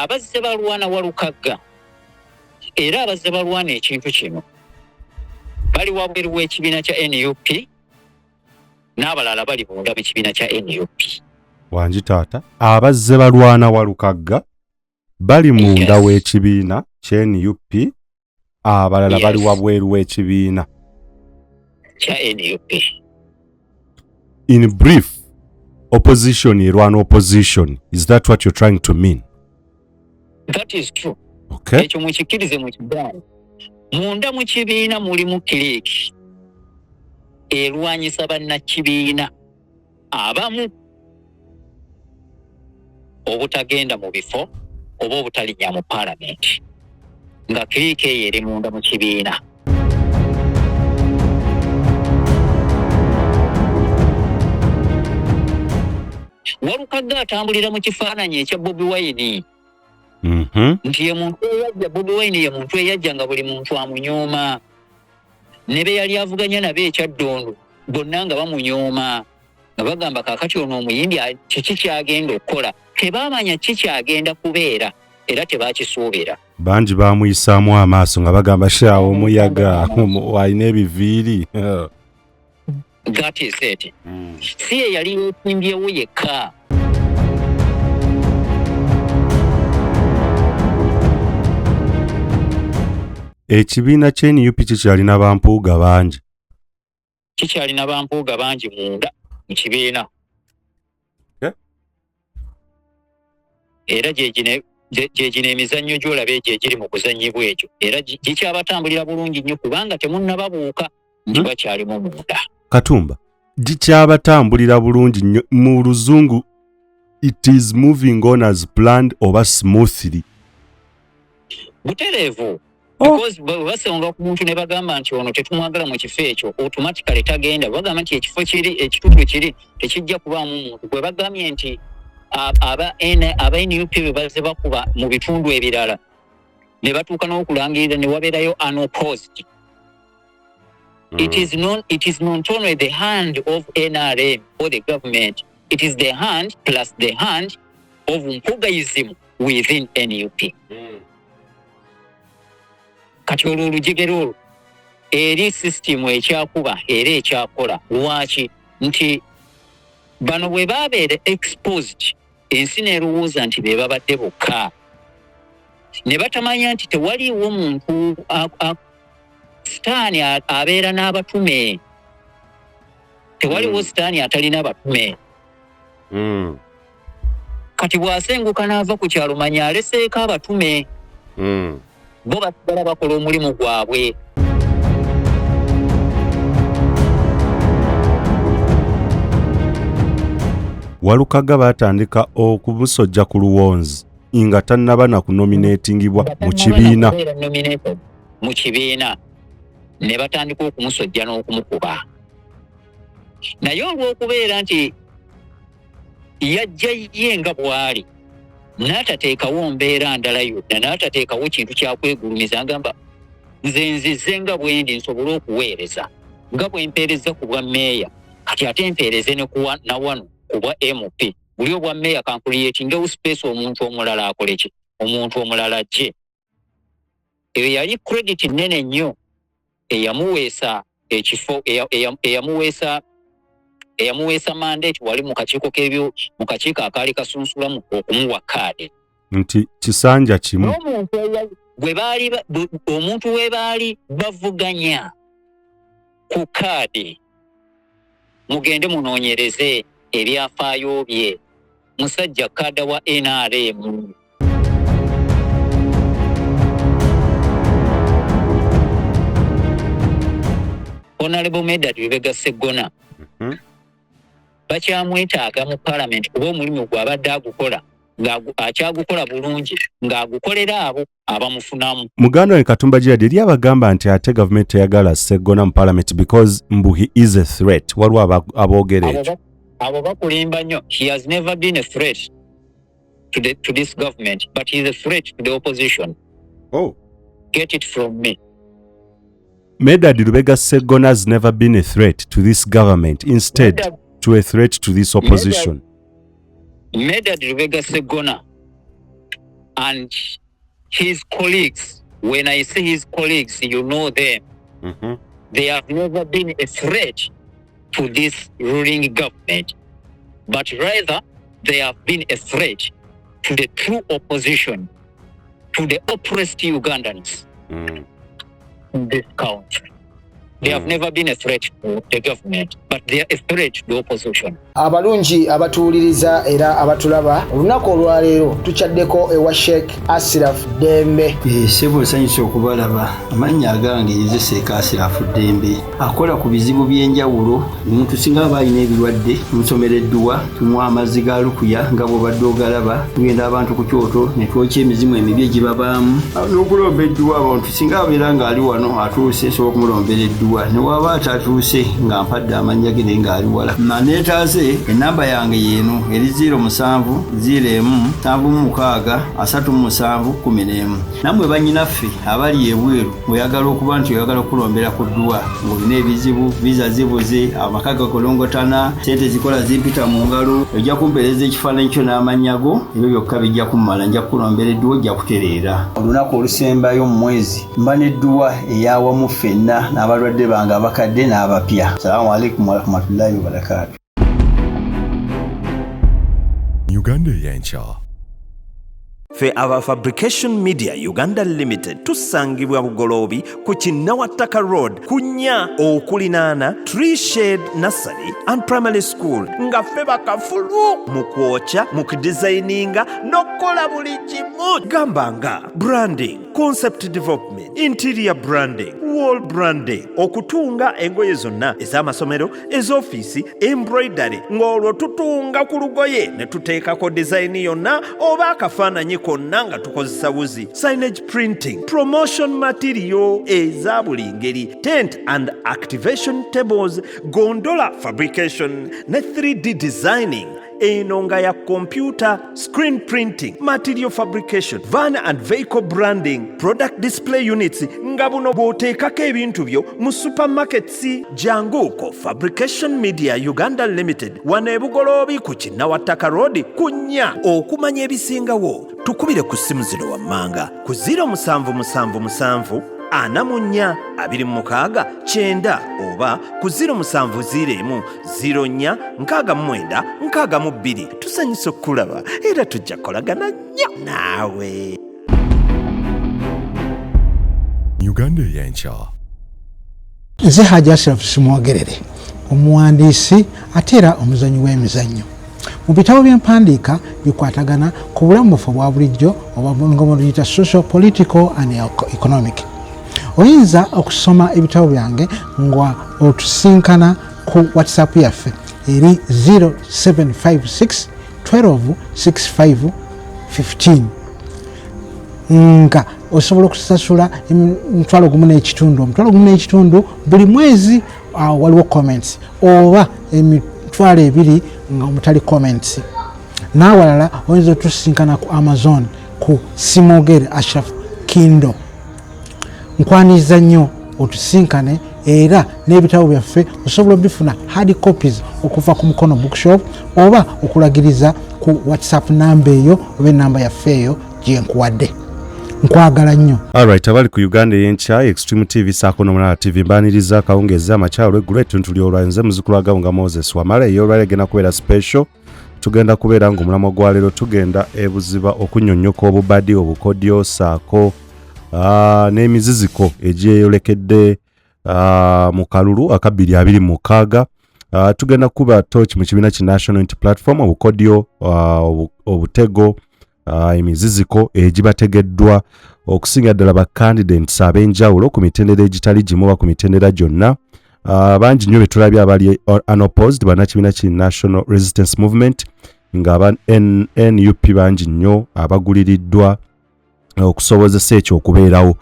abazze balwana Walukagga era abazze balwana ekintu kino bali wabweru w'ekibiina kya NUP n'abalala bali munda b'ekibiina kya NUP. Wangi taata, abazze balwana Walukagga bali munda w'ekibiina kya NUP, abalala bali wabweru w'ekibiina kya NUP. In brief, opposition erwana opposition. Is that what you're trying to mean? That is true. Okay. Ekyo mukikirize mu kibaala. Munda mu kibiina mulimu kiriki erwanyisa bannakibiina abamu obutagenda mu bifo oba obutalinnya mu paalamenti nga kiriki eyo eri munda mu kibiina. Walukagga atambulira mu kifaananyi ekya Bobi Wine. Nti ye muntu eyajja, Bobi Wine ye muntu eyajja nga buli muntu amunyooma. Ne be yali avuganya nabe ekyaddondo bonna nga bamunyooma nga bagamba kaakati ono omuyimbi kiki kyagenda okukola. Tebaamanya ki kyagenda kubeera era tebaakisuubira. Bangi baamuyisaamu amaaso nga bagamba shaawo omuyaga alina ebiviiri. That is it. Si ye yali yeetimbyewo yekka. Ekibiina kya NUP kikyalina bampuuga bangi. Kikyalina bampuuga bangi munda mu kibiina. Era gyegino emizannyo gy'olaba gyegiri mu kuzannyibwa ekyo. Era gikyabatambulira bulungi nnyo kubanga temunnababuuka nti bakyalimu munda. Katumba, gikyabatambulira bulungi nnyo mu Luzungu. It is moving on as planned oba smoothly. Butereevu. Because basonga ku muntu ne bagamba nti ono tetumwagala mu kifo ekyo automatically tagenda. Bagamba nti ekifo kiri ekitundu kiri tekijja kubaamu muntu. Bwe bagambye nti aba NUP be bazze bakuba mu bitundu ebirala ne batuuka n'okulangirira ne wabeerayo unopposed. It is not only the hand of NRM or the government, it is the hand plus the hand of Mpugaism within NUP. Kati olwo olujegero olwo eri system ekyakuba era ekyakola. Lwaki? Nti bano bwe babeera exposed ensi n'erowooza nti be babadde bokka ne batamanya nti tewaliiwo muntu sitaani abeera n'abatume. Tewaliwo sitaani atalina batume. Kati bw'asenguka n'ava ku kyalo manya aleseeko abatume. Bo basigala bakola omulimu gwabwe. Walukagga batandika okumusojja ku luwonzi nga tannaba na kunominatingibwa mu kibiina. Mu kibiina ne batandika okumusojja n'okumukuba. Naye olw'okubeera nti yajja ye nga bw'ali n'atateekawo mbeera ndala yonna, n'atateekawo kintu kyakwegulumiza agamba nze nzize nga bwendi nsobole okuweereza nga bwe mpeereza ku bwa mmeeya kati ate mpeereze na wano ku bwa MP. Buli obwa mmeeya kankuliyetingewo space omuntu omulala akole ki, omuntu omulala ajje. Eyo yali credit nnene nnyo eyamuweesa ekifo eyamuweesa mandate wali mu kakiiko akaali kasunsulamu okumuwa kaadi. Nti kisanja kimu. Omuntu we baali bavuganya ku kaadi mugende munoonyereze ebyafaayo bye. Musajja kaada wa NRM. Honorable Medard Lubega Sseggona. Bakyamwetaaga mu Parliament kuba omulimu gw'abadde agukola akyagukola bulungi ng'agukolera abo abamufunamu. Muganda we Katumba Gerard eri abagamba nti ate gavumenti teyagala Sseggona mu Parliament because mbu he is a threat. Waliwo aboogera ekyo. Abo bakulimba nnyo. He has never been a threat to this government, but he is a threat to the opposition. Oh. Get it from me. Medard Lubega Sseggona has never been a threat to this government. Instead, to a threat to this opposition. Medard Lubega Sseggona and his colleagues, when I say his colleagues, you know them, they have never been a threat to this ruling government, but rather they have been a threat to the true opposition, to the oppressed Ugandans in this country. They have never been a threat to the government, but they are a threat to the opposition. Abalungi abatuuliriza era abatulaba olunaku olwaleero tukyaddeko ewa Sheikh Ashraf Dembe. Sebo sanyusa okubalaba amannya agange Seeka Ashraf Dembe akola ku bizibu by'enjawulo. Omuntu singa aba alina ebirwadde tumusomereddwa, tumuwa amazzi ga lukuya nga bw'obadde ogalaba, tugenda abantu ku kyoto ne twokya emizimu emibi egibabaamu n'okulombeddwa. Abantu singa abeera ng'ali wano atuuse sobola okumulombereddwa, ne waba atatuuse nga mpadde amannya ge naye ng'ali wala. Neetaase enamba yange yeeno eri 0701763711. Nammwe bannyinaffe abali ebweru oyagala okuba nti oyagala okulombera ku ddwa ng'olina ebizibu, viza zibuze, amaka gakolongotana, sente zikola zimpita mu ngalo, ojja kumpeereza ekifaananyi kyo n'amannya go, ebyo byokka bijja kummala, nja kukulombera edduwa, ojja kutereera. Olunaku olusembayo mu mwezi mba n'edduwa ey'awamu ffenna n'abalwadde bange abakadde n'abapya. Salaamu alaikum warahmatullahi wabarakatuh. Uganda Eyenkya. Fe aba Fabrication Media Uganda Limited tusangibwa Bugoloobi ku Kinnawattaka Road kunya okulinaana Tree Shade Nursery and Primary School nga fe bakafulu mu kwokya mu kudesigninga n'okukola buli kimu. Gambanga branding, concept development, interior branding, wall branding, okutunga engoye zonna ez'amasomero, ez'ofiisi, embroidery, ng'olwo tutunga ku lugoye ne tuteekako design yonna oba akafaananyi konna nga tukozesa wuzi, signage printing, promotion material eza buli ngeri, tent and activation tables, gondola fabrication ne 3D designing, eno nga ya computer, screen printing, material fabrication, van and vehicle branding, product display units, nga buno bw'oteekako ebintu byo mu supermarkets. Janguko Fabrication Media Uganda Limited wano e Bugoloobi ku Kinnawattaka Road kunya. Okumanya ebisingawo tukubire ku ssimu zino wammanga ku 0777 44 26 9 oba ku 0701 04 69 62. Tusanyusa okulaba era tujja kolagana nnyo naawe. Uganda Eyenkya. Nze Hajji Ashraf Simwogerere, omuwandiisi ate era omuzanyi w'emizannyo. Mu bitabo by'empandiika bikwatagana ku bulamu bwaffe obwa bulijjo oba nga buluyita social, political and economic. Oyinza okusoma ebitabo byange nga otusinkana ku WhatsApp yaffe eri 0756 12 65 15 nga osobola okusasula omutwalo gumu n'ekitundu buli mwezi. Waliwo comments oba emitwalo ebiri nga omutali comments. N'awalala oyinza otusinkana ku Amazon ku Simwogere Ashraf Kindle. Nkwaniriza nnyo otusinkane era n'ebitabo byaffe osobola bifuna hard copies okuva ku Mukono Bookshop oba okulagiriza ku WhatsApp namba eyo oba enamba yaffe eyo gye nkuwadde. Nkwagala nnyo. Alright, abali ku Uganda Eyenkya, Extreme TV Sako n'Omulala TV mbaniriza akawungezi amakyalo eggulo ettuntu ly'olwanze muzukulu wa Gawunga Moses Wamala ey'olwaleero egenda kubeera special. Tugenda kubeera ng'omulamwa gwa leero tugenda ebuziba okunnyonnyoka obubadi obukodyo saako n'emiziziko egyeyolekedde mu kalulu aka 2026. Tugenda kuba torch mu kibiina ki National Unity Platform obukodyo obutego emiziziko egibategeddwa okusinga ddala ba candidates ab'enjawulo ku mitendera egitali gimu oba ku mitendera gyonna. Bangi nnyo betulabye abali unopposed bannakibiina ki National Resistance Movement nga aba NUP bangi nnyo abaguliriddwa okusobozesa ekyo okubeerawo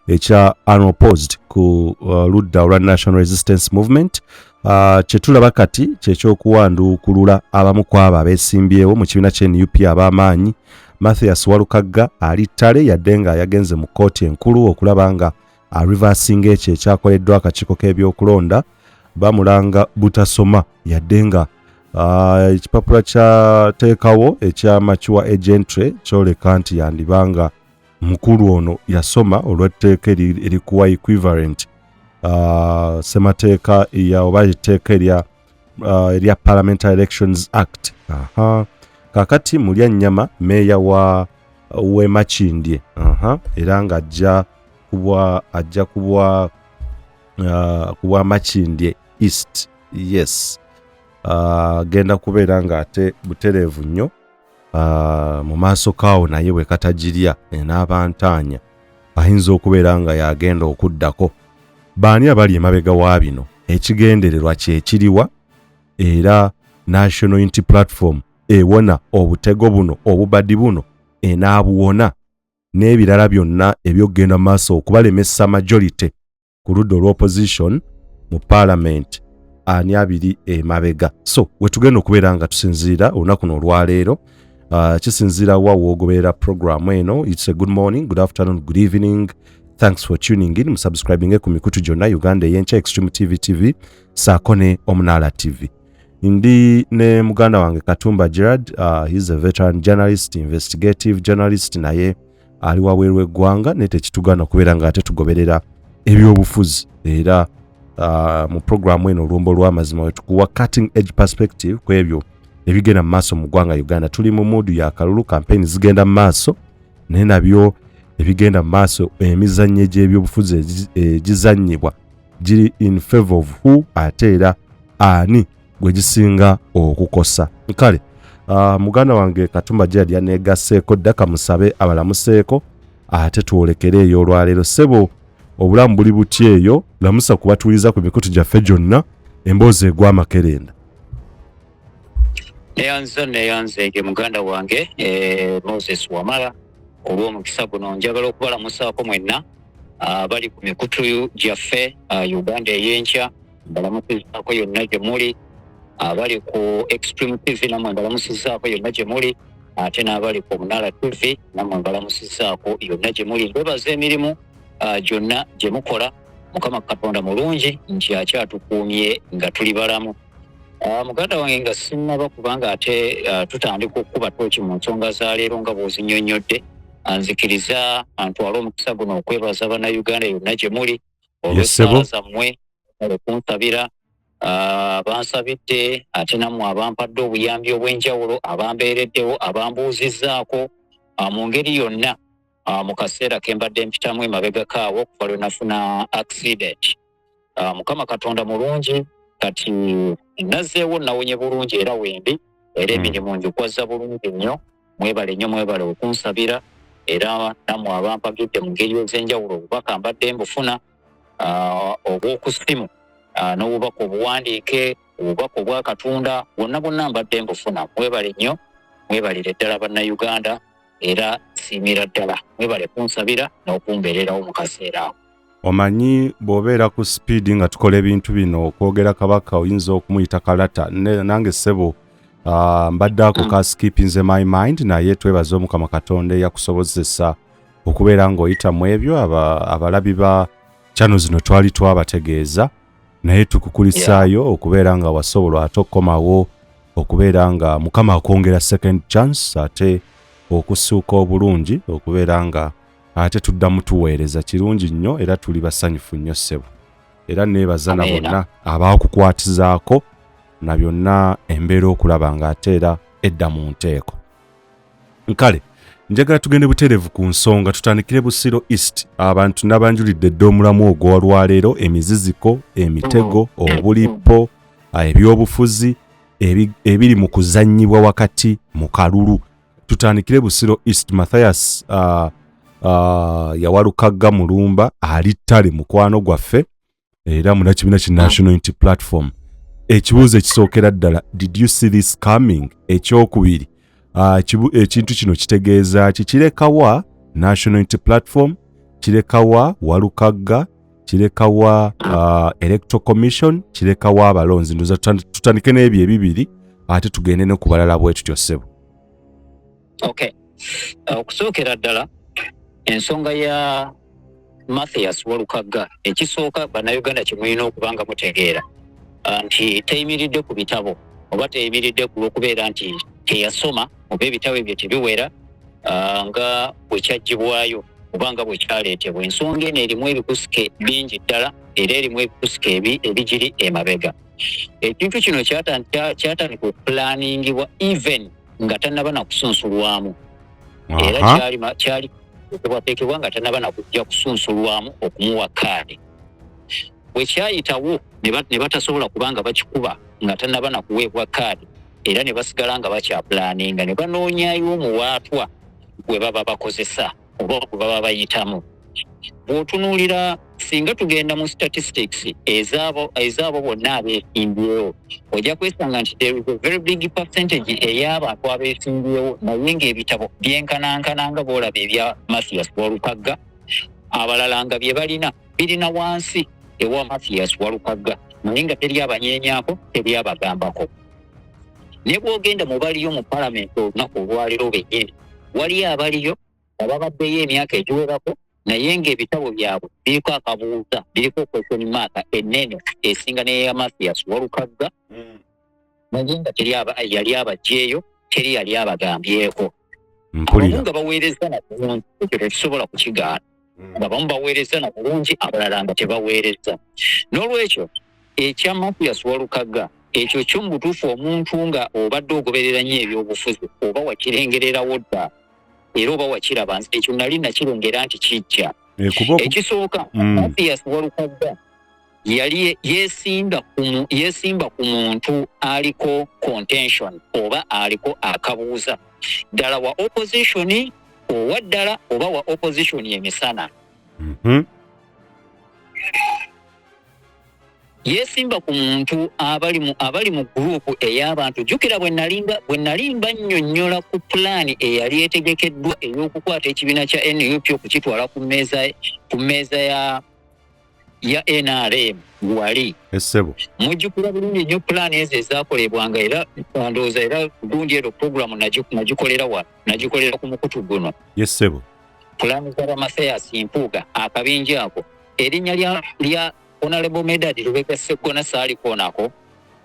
ekya unopposed ku ludda olwa National Resistance Movement. Kyetulaba kati kyekyokuwanduukulula abamu ku abo abeesimbyewo mu kibiina kya NUP ab'amaanyi. Mathias Walukagga ali ttale yadde nga yagenze mu kkooti enkulu okulaba nga reversing ekyo ekyakoleddwa akakiiko k'ebyokulonda bamulanga butasoma yadde nga ekipapula kyateekawo ekyamakiwa agentry kyoleka nti yandibanga mukulu ono yasoma olw'etteeka erikuwa equivalent semateeka oba etteeka erya Parliamentary Elections Act. Kakati Mulyannyama meeya w'e Makindye era nga ajja kubwa Makindye East. Yes, genda kubeera nga ate butereevu nnyo mu maaso kaawo naye bwe katagirya n'abantaanya ayinza okubeera nga yagenda okuddako. Baani abali emabega wa bino? Ekigendererwa kyekiriwa era National Unity Platform ewona obutego buno obubaddi buno enaabuwona n'ebirala byonna ebyokugenda maaso okubalemesa majority ku ludda olw'opposition mu parliament ani abiri emabega. So wetugenda okubeera nga tusinziira olunaku olwaleero kisinziira wa wogoberera programu eno. It's a good morning, good afternoon, good evening. Thanks for tuning in. Subscribing ku mikutu gyonna Uganda Eyenkya, Extreme TV, Sseggona, Omunaala TV. Ndi ne muganda wange Katumba Gerard, he's a veteran journalist, investigative journalist, naye ali wabweru eggwanga netekitugana kubeera nga ate tugoberera ebyobufuzi era mu programu eno olumbo lw'amazima wetukuwa cutting edge perspective ku ebyo ebigenda mu maaso mu ggwanga Uganda. Tuli mu muudu ya kalulu, campaign zigenda mu maaso naye nabyo ebigenda mu maaso, emizannyo egy'ebyobufuzi egizannyibwa giri in favor of who ate era ani gwe gisinga okukosa. Kale muganda wange Katumba Gerard yaneegasseeko ddaka musabe abalamuseeko ate twolekere eyo olwaleero. Ssebo obulamu buli butya eyo? Lamusa kubatuuliza ku mikutu gyaffe gyonna emboozi egw'amakerenda. Neyanze ge muganda wange Moses Wamala olw'omukisa guno. Njagala okubalamusaako mwenna bali ku mikutu gyaffe Uganda Eyenkya, mbalamusizaako yonna gye muli. Abali ku Extreme TV namwe mbalamusizaako yonna gye muli, ate n'abali ku Omunaala TV namwe mbalamusizaako yonna gye muli. Mbebaza emirimu gyonna gye mukola. Mukama Katonda mulungi nti akyatukuumye nga tuli balamu. Muganda wange nga sinnaba kubanga ate tutandika okukuba tooki mu nsonga za leero nga bw'ozinnyonnyodde. Nzikiriza ntwala omukisa guno okwebaza bannayuganda yonna gye muli olw'essaala zammwe okunsabira. Bansabidde ate nammwe abampadde obuyambi obw'enjawulo, abambeereddewo, abambuuzizzaako mu ngeri yonna mu kaseera ke mbadde mpitamu emabega kaawo okuva lwe nafuna accident. Mukama Katonda mulungi, kati nazzeewo nawonye bulungi era wendi era emirimu ngikwaza bulungi nnyo. Mwebale nnyo, mwebale okunsabira era nammwe abampagidde mu ngeri ez'enjawulo obubaka mbadde mbufuna obw'okusimu n'obubaka obuwandiike, obubaka obwa Katonda, bonna mbadde mbufuna. Mwebale nnyo, mwebalire ddala bannayuganda era siimira ddala. Mwebale kunsabira n'okumbeererawo mu kaseera ako. Omanyi bw'obeera ku speed nga tukola ebintu bino, okwogera kabaka oyinza okumuyita kalata. Nange ssebo mbadde ako ka skippinze my mind, naye twebaza Omukama Katonda eyakusobozesa okubeera ng'oyita mu ebyo. Abalabi ba channel zino twali twabategeeza naye tukukulisaayo okubeera nga wasobola ate okukomawo, okubeera nga Mukama akwongera second chance ate okusuuka obulungi, okubeera nga ate tuddamu tuweereza. Kirungi nnyo era tuli basanyufu nnyo ssebo. Era neebaza na bonna abaakukwatizaako na byonna embeera okulaba nga ate era edda mu nteeko. Nkale njagala tugende butereevu ku nsonga. Tutandikire Busiro East. Abantu nabanjulidde dda omulamu ogw'olwaleero, emiziziko, emitego, obulippo, ebyobufuzi ebiri mu kuzannyibwa wakati mu kalulu. Tutandikire Busiro East. Mathias ya Walukagga Mulumba ali ttale mukwano gwaffe era munakibiina ki National Unity Platform. Ekibuuzo ekisookera ddala, did you see this coming? Ekyokubiri, ekintu kino kitegeeza kirekawa National Unity Platform, kirekawa Walukagga, kirekawa Electoral Commission, kirekawa abalonzi. Ndoza tutandike n'ebyo ebibiri ate tugende ne ku balala bwe tutyo ssebo. Okay. Okusookera ddala ensonga ya Mathias Walukagga, ekisooka bannayuganda kye mulina okubanga mutegeera nti teyimiridde ku bitabo oba teyimiridde ku lw'okubeera nti teyasoma oba ebitabo ebyo tebiwera nga bwe kyaggyibwayo oba nga bwe kyaleetebwa. Ensonga eno erimu ebikusike bingi ddala era erimu ebikusike ebigiri emabega. Ekintu kino kyatandika okupulaningibwa even nga tannaba na kusunsulwamu. Era kyali teekebwa nga tannaba na kujja kusunsulwamu okumuwa kaadi. Bwe kyayitawo ne batasobola kubanga bakikuba nga tannaba na kuweebwa kaadi era ne basigala nga bakyapulaninga ne banoonyayo omuwaatwa gwe baba bakozesa oba gwe baba bayitamu. Bw'otunuulira singa tugenda mu statistics ezaabo bonna abeesimbyewo ojja kwesanga nti there is a very big percentage ey'abantu abeesimbyewo naye ng'ebitabo byenkanankana nga boolaba ebya Mathias Walukagga abalala nga bye balina birina wansi ewa Mathias Walukagga naye nga teri abanyeenyaako teri abagambako. Ne bw'ogenda mu baliyo mu palamenti olunaku olwaliro bennyini waliyo abaliyo ababaddeyo emyaka egiwerako naye ng'ebitabo byabwe biriko akabuuza biriko question mark ennene esinga n'eya Mathias Walukagga naye nga yali abagyeyo teri yali abagambyeko. Abamu nga baweereza na bulungi ekyo tekisobola kukigaana nga bamu baweereza na bulungi abalala nga tebaweereza. N'olwekyo ekya Mathias Walukagga ekyo kyo mu butuufu omuntu nga obadde ogoberera nnyo ebyobufuzi oba wakirengererawo dda era oba wakiraba nti ekyo nali nakirengera nti kijja. Ekisooka Mathias Walukagga yali yeesimba ku muntu aliko contention oba aliko akabuuza ddala wa opposition owa ddala oba wa opposition emisana. Yeesimba ku muntu abali mu gurupu ey'abantu. Jjukira bwe nalimba nnyonnyola ku pulaani eyali etegekeddwa ey'okukwata ekibiina kya NUP okukitwala ku mmeeza ya NRM wali. Mujjukira bulungi nnyo pulaani ezo ezaakolebwanga era ndowooza era gundi ero puroguramu nagikolera ku mukutu guno. Pulaani za Mathias Mpuuga akabinja ako erinnya lya Honorable Medad Lubega Sseggona saaliko nako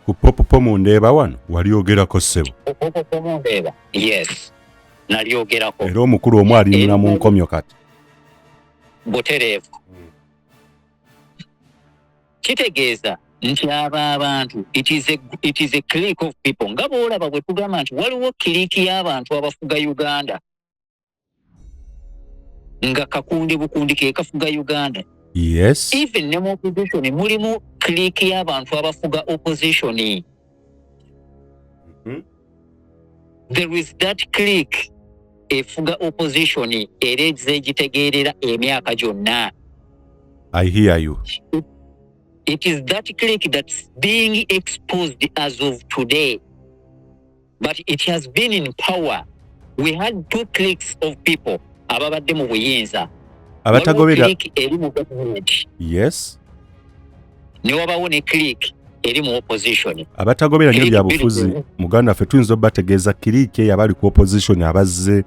ku popopo Mundeeba wano waliogerako ssebo. Popopo Mundeeba yes nalyogerako era omukulu omu alimuna mu nkomyo kati butereevu. Kitegeeza nti abantu it is a clique of people nga boolaba bwe tugamba nti waliwo kiriki y'abantu abafuga Uganda nga kakundi bukundi ke kafuga Uganda. Yes. Even ne mu opposition mulimu clique y'abantu abafuga opposition. There is that clique efuga opposition era egitegeerera emyaka gyonna. I hear you. It is that clique that's being exposed as of today. But it has been in power. We had two cliques of people ababadde mu buyinza. Abatagobera. Yes. Ne wabawo ne clique eri mu opposition. Abatagobera nnyo bya bufuzi Muganda ffe tuyinza obategeeza clique eyabali ku opposition abazze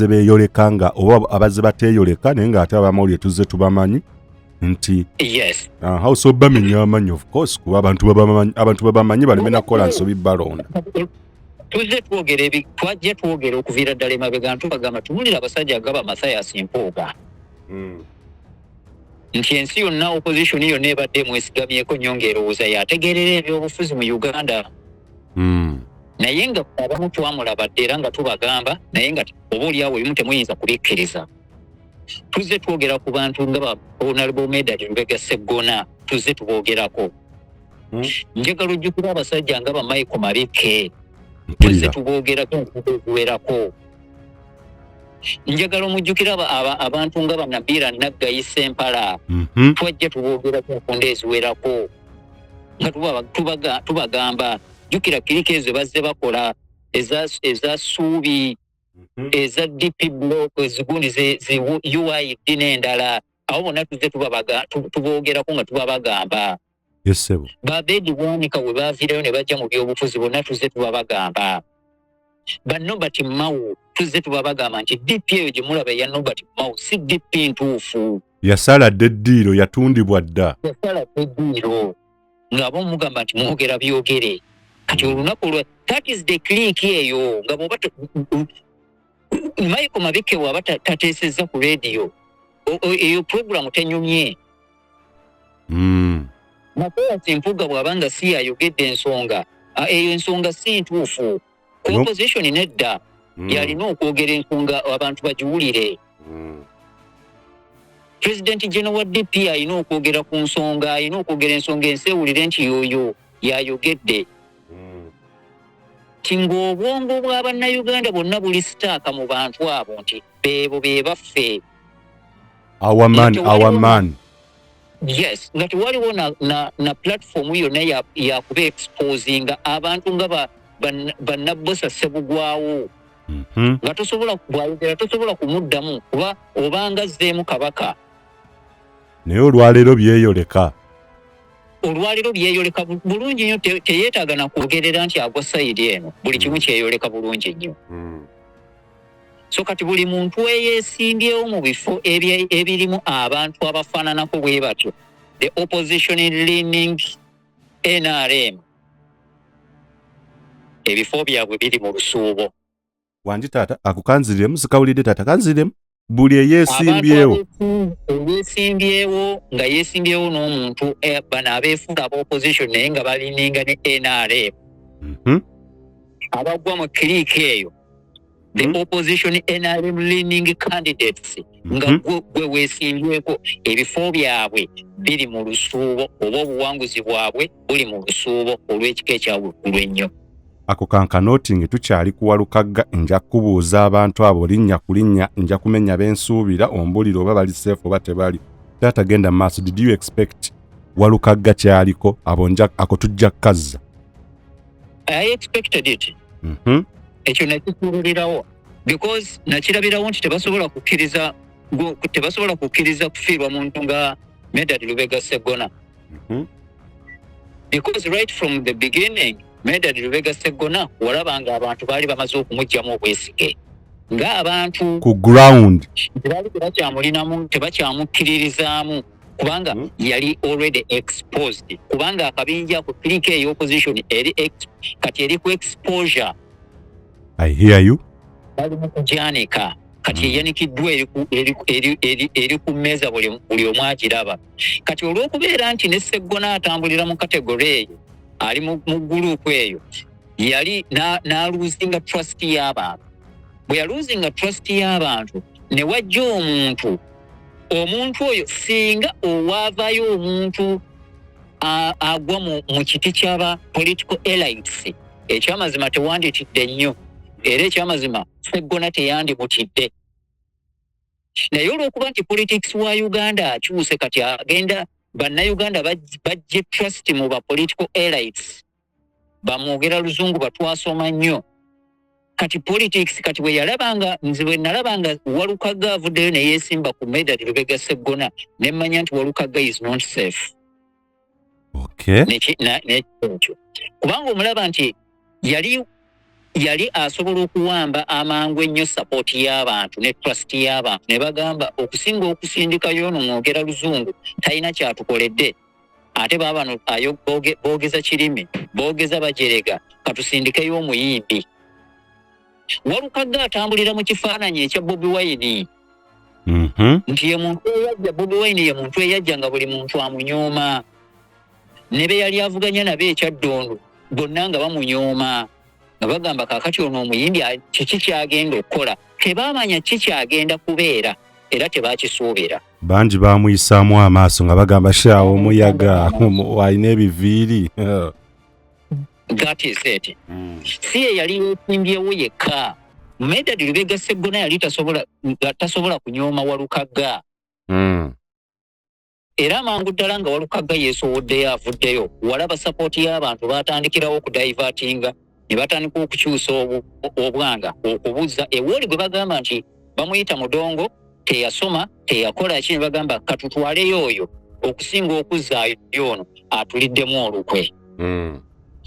beeyoleka nga oba abazze bateeyoleka naye ng'ate abamawulire tuzze tubamanyi nti yes. So bamenya amanyi of course kuba abantu babamanyi balemena kukola nsobi balonda. Twajja twogera okuviira ddala emabega ntubagamba tumulira abasajja agaba Mathias Mpuuga nti ensi yonna opposition yonna ebadde mwesigamyeko nnyo ng'erowooza yategeerera ebyobufuzi mu Uganda. Naye nga abamu twamulabadde era nga tubagamba naye nga oba oliawo ebimu temuyinza kubikkiriza. Tuzze twogera ku bantu nga ba Honorable Medad Lubega Sseggona tuzze tuboogerako. Njagala ojjukira abasajja nga ba Michael Mabike tuzze tuboogerako nkubeewerako. Njagala omujjukira abantu nga Banabbira Naggayi Ssempala twajja tuboogerako enfunda eziwerako nga tubagamba jjukira kiriki ezo bazze bakola eza Ssuubi eza DP block ezigundi ze UID n'endala abo bonna tuzze tuboogerako nga tubabagamba. Yes sebo. Babedi Bwanika we baaviirayo ne bajja mu byobufuzi bonna tuzze tubabagamba. Ba Nobert Mao tuzze tubabagamba nti DP eyo gye mulaba ya Nobert Mao si DP ntuufu. Yasaladde eddiiro yatundibwa dda. Yasaladde eddiiro ng'abo mugamba nti mwogera byogere. kati olunaku olwo that is the click eyo nga bwoba Michael Mabike waba tateesezza ku radio eyo program tenyumye Makola Simpuga bwabanga si ayogedde ensonga eyo ensonga si ntuufu opposition nedda yalina okwogera ensonga abantu bagiwulire President General wa DP alina okwogera ku nsonga alina okwogera ensonga ensewulire nti yoyo yayogedde tingo obwongo bw'Abannayuganda bonna buli sitaaka mu bantu abo nti beebo be baffe our man yes nga tewaliwo na platform yonna yakuba exposinga abantu nga bannabbosa Ssebugwawo nga tosobola kumuddamu kuba obanga azzeemu kabaka naye olwaleero byeyoleka bulungi nnyo teyeetaaga na kwogerera nti agwa sayidi eno buli kimu kyeyoleka bulungi nnyo so kati buli muntu eyeesimbyewo mu bifo ebirimu abantu abafaananako bwe batyo the opposition leaning NRM ebifo byabwe biri mu lusuubo wanji taata akukanziremu sikawulidde taata kanziremu buli eyeesimbyewo nga yeesimbyewo n'omuntu bano abeefula aba opposition naye nga balininga ne NRM abagwa mu kiriika eyo the opposition NRM leaning candidates nga gwe weesimbyeko ebifo byabwe biri mu lusuubo oba obuwanguzi bwabwe buli mu lusuubo olw'ekika ekyawaggulu ennyo ako kankanootingi tukyali ku Walukagga nja kubuuza abantu abo linnya ku linnya nja kumenya bensuubira ombuliro oba bali safe oba tebali taata genda maaso did you expect Walukagga kyaliko ako tujja kukazza I expected it ekyo nakikubulirawo because nakirabirawo nti tebasobola kukkiriza kufiirwa muntu nga Medard Lubega Sseggona because right from the beginning Medard Lubega Sseggona walabanga abantu baali bamaze okumuggyamu obwesige ng'abantu ku ground tebakyamukkiririzaamu kubanga yali already exposed kubanga akabinja ku kiriika ey'opposition kati eri ku exposure I hear you bali mu kujanika kati eyanikiddwa eri ku mmeeza buli omu agiraba kati olw'okubeera nti ne Sseggona atambulira mu kategori eyo ali mu gurupu eyo yali n'aluzinga trust y'abantu bwe yaluzinga trust y'abantu ne wajja omuntu oyo singa owaavayo omuntu agwa mu kiti ky'aba political elites ekyamazima tewanditidde nnyo era ekyamazima Sseggona teyandimutidde naye olw'okuba nti politics wa Uganda akyuse kati agenda bannayuganda bajje trust mu ba political elites bamwogera luzungu batwasoma nnyo kati politics kati bwe nalabanga Walukagga avuddeyo ne yeesimba ku Medard Lubega Sseggona ne mmanya nti Walukagga is not safe nekyo kubanga omulaba nti yali asobola okuwamba amangu ennyo support y'abantu ne trust y'abantu ne bagamba okusinga okusindikayo ono mwogera luzungu talina kyatukoledde ate baabano boogeza kirimi boogeza bajerega katusindikeyo omuyimbi Walukagga atambulira mu kifaananyi ekya Bobi Wine nti ye muntu eyajja Bobi Wine ye muntu eyajja nga buli muntu amunyooma ne be yali avuganya nabe ekyaddondo bonna nga bamunyooma nga bagamba kaakati ono omuyimbi kiki kyagenda okukola tebaamanya kikyagenda kubeera era tebakisuubira bangi baamuyisaamu amaaso nga bagamba shaawo omuyaga alina ebiviiri that is it si ye yali yeesimbyewo yekka Medard Lubega Sseggona yali tasobola kunyooma Walukagga era amangu ddala nga Walukagga yeesowoddeyo avuddeyo walaba sapooti y'abantu baatandikirawo okudivertinga ne batandika okukyusa obwanga okubuza ewooli gwe bagamba nti bamuyita mudongo teyasoma teyakola ki ne bagamba katutwaleyo oyo okusinga okuzzaayo ono atuliddemu olukwe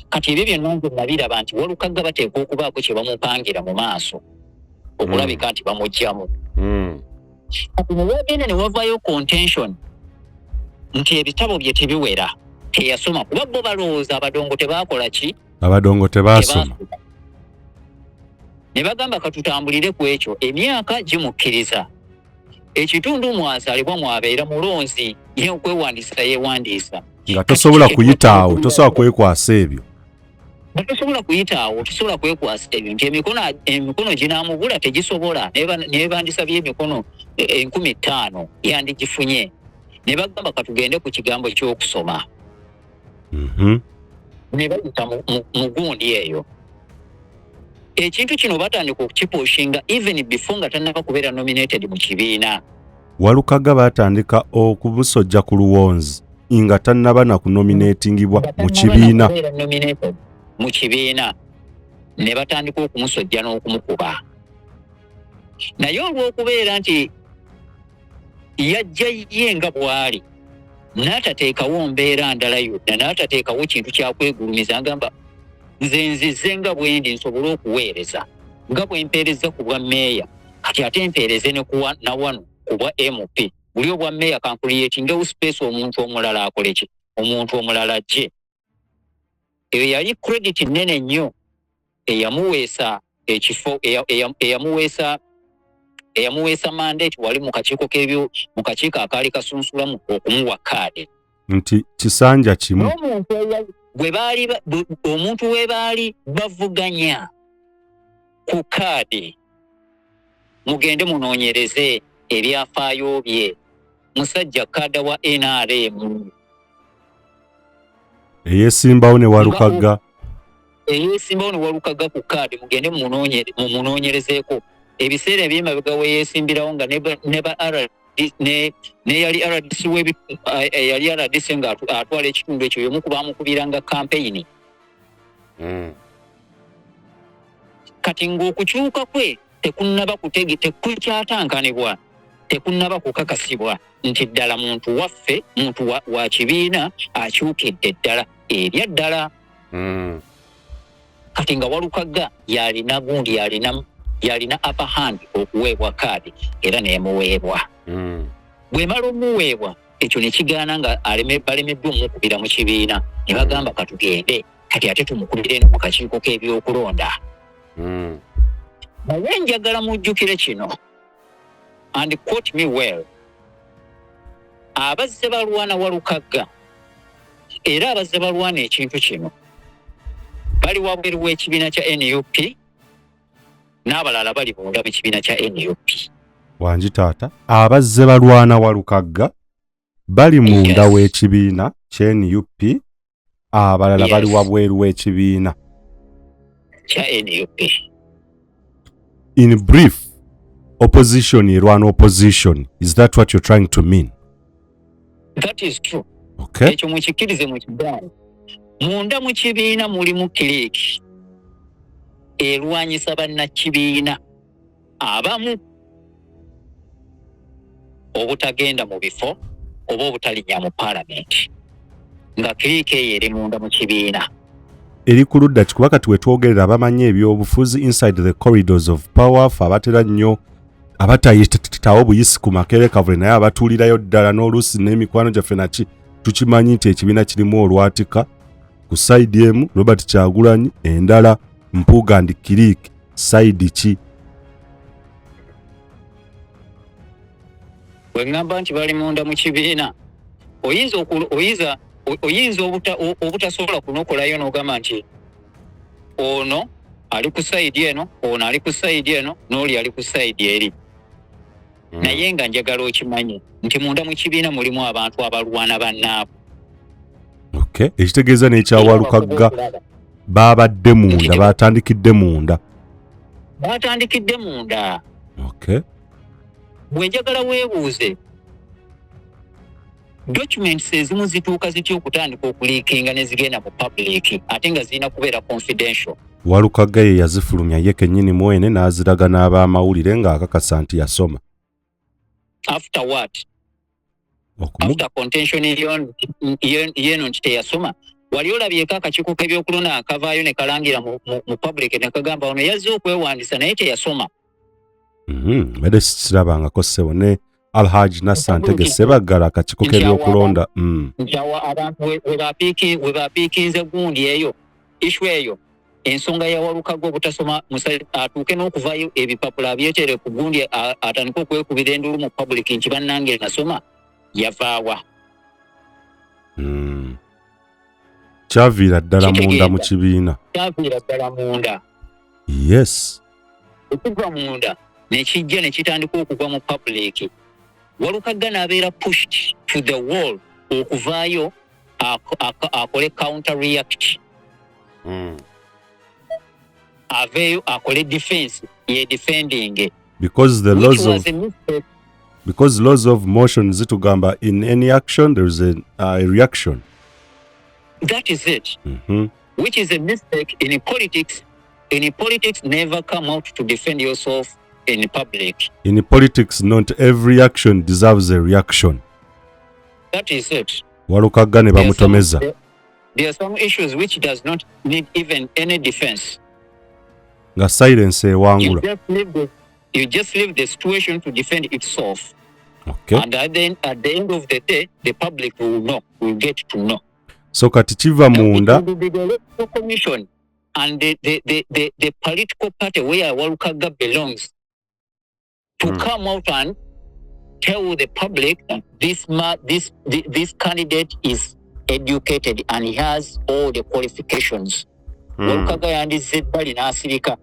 kati ebyo byonna nze nabiraba nti Walukagga bateeka okubaako kye bamupangira mu maaso okulabika nti bamuggyamu kati ne wagenda ne wavaayo contention nti ebitabo bye tebiwera teyasoma kuba bo balowooza abadongo tebaakola ki abadongo tebasoma ne bagamba katutambulire ku ekyo emyaka gimukkiriza ekitundu mwazaalibwa mwabeera mulonzi yeokwewandiisa yeewandiisa nga tosobola kuyitaawo tosobola kwekwasa ebyo tosobola kuyitaawo tosobola kwekwasa ebyo nti emikono ginaamubula tegisobola nebandisa by'emikono 50,000 yandigifunye ne bagamba katugende ku kigambo ky'okusoma ne bayita mu gundi eyo ekintu kino batandika okukipushinga even before nga tannaba kubeera nominated mu kibiina. Walukagga batandika okumusojja ku luwonzi nga tannaba na kunominatingibwa mu kibiina. Mu kibiina ne batandika okumusojja n'okumukuba. Naye olw'okubeera nti yajja ye nga bw'ali n'atateekawo mbeera ndala yonna n'atateekawo kintu kyakwegulumiza ngamba nze nzize nga bwendi nsobole okuweereza nga bwe mpeereza ku bwa meeya kati ate mpeereze ne na wano ku bwa MP buli obwa meeya kankuliyetingewo space omuntu omulala akole ki omuntu omulala ajje. Eyo yali credit nnene nnyo eyamuweesa ekifo eyamuweesa mandate wali mu kakiiko akaali kasunsulamu okumuwa kaadi nti kisanja kimu omuntu we baali bavuganya ku kaadi mugende munoonyereze ebyafaayo bye musajja kaada wa NRM eyesimbawo ne Walukagga ku kaadi mugende mumunoonyerezeeko ebiseera eby'emabega we yeesimbirawo nga ne yali RDC yali RDC nga atwala ekitundu ekyo yomu kubamukubiranga kampeyini. Kati ng'okukyuka kwe tekunnaba tekukyatankanibwa tekunnaba kukakasibwa nti ddala muntu waffe muntu wa kibiina akyukidde ddala erya ddala. Kati nga Walukagga yalina gundi yalina upper hand okuweebwa kaadi era neemuweebwa. Bwemala omuweebwa ekyo ne kigaana nga balemeddwa omukubira mu kibiina ne bagamba katugende kati ate tumukubire mu kakiiko k'ebyokulonda. Naye njagala mujjukire kino and quote me well, abazze balwana Walukagga era abazze balwana ekintu kino bali wabweru w'ekibiina kya NUP n'abalala bali munda mu kibiina kya NUP. Wangi taata abazze balwana Walukagga bali munda w'ekibiina kya NUP abalala bali wabweru w'ekibiina kya NUP. In brief, opposition erwana opposition. Is that what you're trying to mean? That is true. Okay. Ekyo mukikirize mu kigaana munda mu kibiina mulimu kiriiki erwanyisa bannakibiina abamu obutagenda mu bifo oba obutalinnya mu paalamenti nga kiriiki eyo eri munda mu kibiina. Eri ku ludda kikuba kati wetwogerera abamanyi ebyobufuzi inside the corridors of power fe abatera nnyo abatayitawo buyisi ku makere kavule naye abatuulirayo ddala n'oluusi n'emikwano gyaffe naki tukimanyi nti ekibiina kirimu olwatika ku saidi emu Robert Kyagulanyi endala Mpuuga ndi Kiriiki saidi ki? Bwe ngamba nti bali munda mu kibiina oyinza obutasobola kunokolayo n'ogamba nti ono ali ku saidi eno ono ali ku saidi eno n'oli ali ku saidi eri. Naye nga njagala okimanyi nti munda mu kibiina mulimu abantu abalwana bannaabwe. Okay. Ekitegeeza n'ekya Walukagga babadde munda batandikidde munda. Okay. Bwe njagala weebuuze documents ezimu zituuka zitya okutandika okuliikinga ne zigenda mu public ate nga zirina kubeera confidential. Walukagga ye yazifulumya ye kennyini mwene n'aziraga n'abamawulire ng'akakasa nti yasoma. After what? After contention yeno nti teyasoma. Wali olabyeko akakiiko k'ebyokulonda akavaayo ne kalangira mu public ne kagamba ono yazze okwewandiisa naye teyasoma. Mbadde sikirabangako ssebo ne Alhaji Nassantege Ssebaggala akakiiko k'ebyokulonda. Nti abantu we bapiikinze gundi eyo issue eyo ensonga ya Walukagga obutasoma atuuke n'okuvaayo ebipapula byetere ku gundi atandika okwekubira endulu mu public nti bannange nasoma yavaawa. Kyaviira ddala munda mu kibiina. Kyaviira ddala munda. Yes. Okuva munda ne kijja ne kitandika okugwa mu public. Walukagga n'abeera pushed to the wall okuvaayo akole counter react. Aveyo akole defense ye defending. Because the laws of motion zitugamba in any action there is a reaction. That is it. Which is a mistake in politics. In politics, never come out to defend yourself in public. In politics, not every action deserves a reaction. That is it. Walukagga ne bamutomeza. There are some issues which does not need even any defense. Nga silence ewangula. You just leave the situation to defend itself. Okay. And at the end of the day, the public will know, will get to know. So kati kiva munda. The electoral commission and the political party where Walukagga belongs to come out and tell the public that this candidate is educated and he has all the qualifications. Walukagga yandize ebbali n'asirika.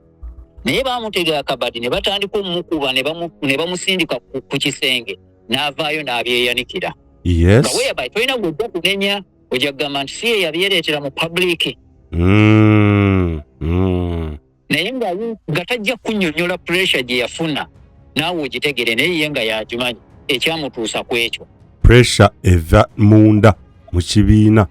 Naye baamutegera akabadi ne batandika omukuba ne bamusindika ku kisenge n'avaayo n'abyeyanikira. Yes. Nga whereby tolina gwojja kunenya ojja kugamba nti si ye yabyereetera mu public. Naye nga tajja kunnyonnyola pressure gye yafuna naawe ogitegere naye ye nga yagimanyi ekyamutuusa ku ekyo. Pressure eva munda mu kibiina.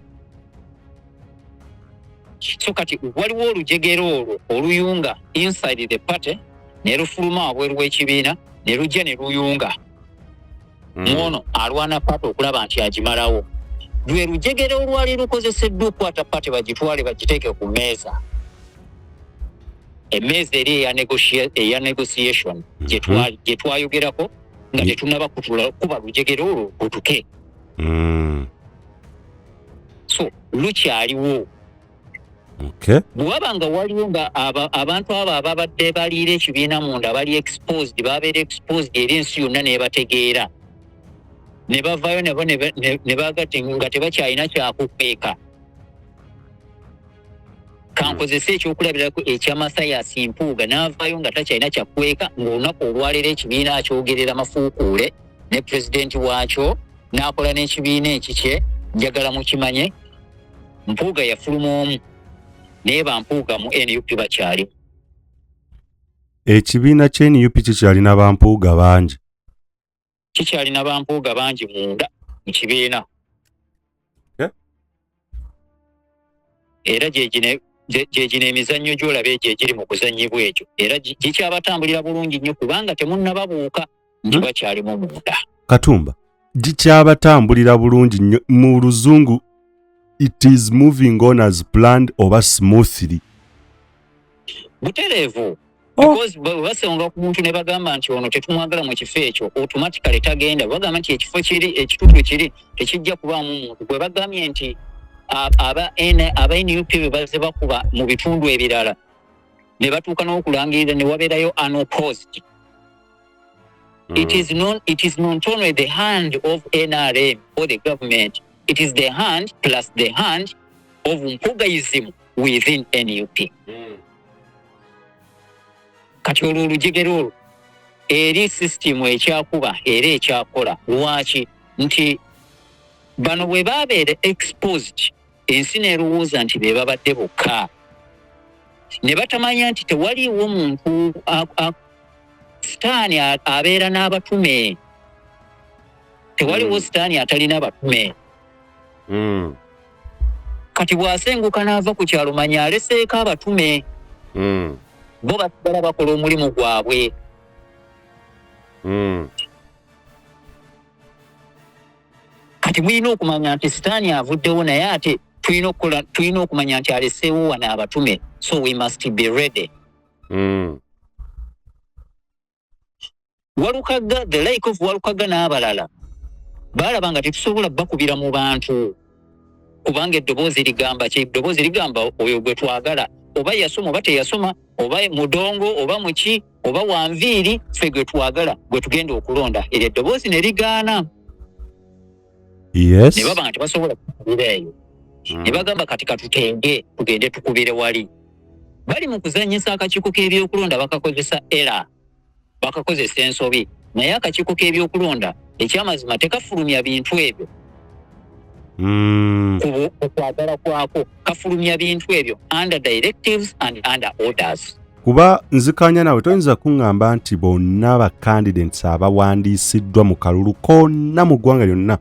So kati waliwo olujegero olwo oluyunga inside the party ne lufuluma wabweru w'ekibiina ne lujja ne luyunga. Mwono alwana party okulaba nti agimalawo. Lwe lujegero olwali lukozeseddwa okukwata party bagitwale bagiteeke ku mmeeza. Emmeeza eri eya negotiation gye twayogerako nga tetunaba kuba lujegero olwo lutuke. So lukyaliwo. Okay. Bwaba nga waliwo nga abantu abo ababadde baliira ekibiina munda bali exposed babeera exposed eri ensi yonna nebategeera ne bavaayo nebo ne bagati nga tebakyalina kyakukweeka. Kankozesa ekyokulabirako ekyamasayasi Mpuuga n'avaayo nga takyalina kyakweka ng'olunaku olwaleero ekibiina akyogerera mafuukuule ne pulezidenti waakyo n'akola n'ekibiina ekikye. Njagala mukimanye Mpuuga yafuluma omu naye bampuuga mu NUP bakyali. Ekibiina kya NUP kikyalina bampuuga bangi. Kikyalina bampuuga bangi munda mu kibiina. Era gyegino emizannyo gy'olaba egyo egiri mu kuzannyibwa ekyo. Era gikyabatambulira bulungi nnyo kubanga temunnababuuka nti bakyalimu munda. Katumba, gikyabatambulira bulungi nnyo mu Luzungu. It is moving on as planned oba smoothly. Butereevu. Because basonga ku muntu ne bagamba nti ono tetumwagala mu kifo ekyo automatically tagenda. Bagamba nti ekifo kiri ekitundu kiri tekijja kubaamu muntu. Bwe bagambye nti aba NUP be bazze bakuba mu bitundu ebirala ne batuuka n'okulangirira ne wabeerayo unopposed. It is not only the hand of NRM or the government. It is the hand plus the hand of Mpuugaism within NUP. Kati olwo olujegero olwo eri system ekyakuba era ekyakola lwaki nti bano bwe babeera exposed ensi n'erowooza nti be babadde bokka ne batamanya nti tewaliiwo muntu sitaani abeera n'abatume. Tewaliwo sitaani atalina batume. Kati bw'asenguka n'ava ku kyalo manya aleseeko abatume. Bo basigala bakola omulimu gwabwe. Kati mulina okumanya nti sitaani avuddewo naye ate tulina okumanya nti aleseewo wano abatume. So we must be ready. Walukagga, the like of Walukagga n'abalala balaba nga tetusobola bakubira mu bantu. kubanga eddoboozi ligamba ki? Eddoboozi ligamba oyo gwe twagala, oba yasoma oba teyasoma, oba mudongo oba muki oba wanviiri, ffe gwe twagala gwe tugenda okulonda. Eryo eddoboozi ne ligaana. Yes. Ne baba nga tebasobola kukubira eyo. Ne bagamba kati katutenge tugende tukubire wali. Bali mu kuzannyisa akakiiko k'ebyokulonda bakakozesa era, bakakozesa ensobi. Naye akakiiko k'ebyokulonda ekyamazima tekafulumya bintu ebyo. Okwagala kwako kafulumya bintu ebyo under directives and under orders. Kuba nzikanya nawe toyinza kuŋŋamba nti bonna ba candidates abawandiisiddwa mu kalulu konna mu ggwanga lyonna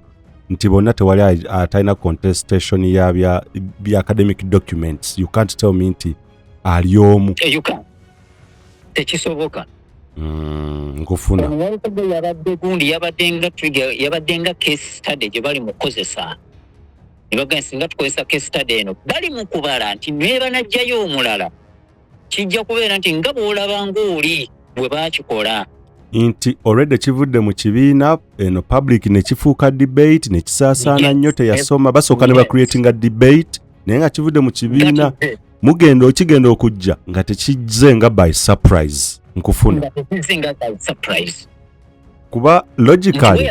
nti bonna tewali atalina contestation ya bya academic documents. You can't tell me nti ali omu. Tekisoboka. Nkufuna. Yabadde gundi yabadde nga case study gye bali mu kukozesa. Nibaga singa tukozesa case study eno bali mu kubala nti neba najjayo omulala kijja kubeera nti nga bw'olaba ng'oli bwe baakikola. Nti already kivudde mu kibiina eno public ne kifuuka debate ne kisaasaana nnyo teyasoma basooka ne ba-creatinga debate naye nga kivudde mu kibiina okigenda okujja nga tekizze nga by surprise. Nkufuna. Kuba logically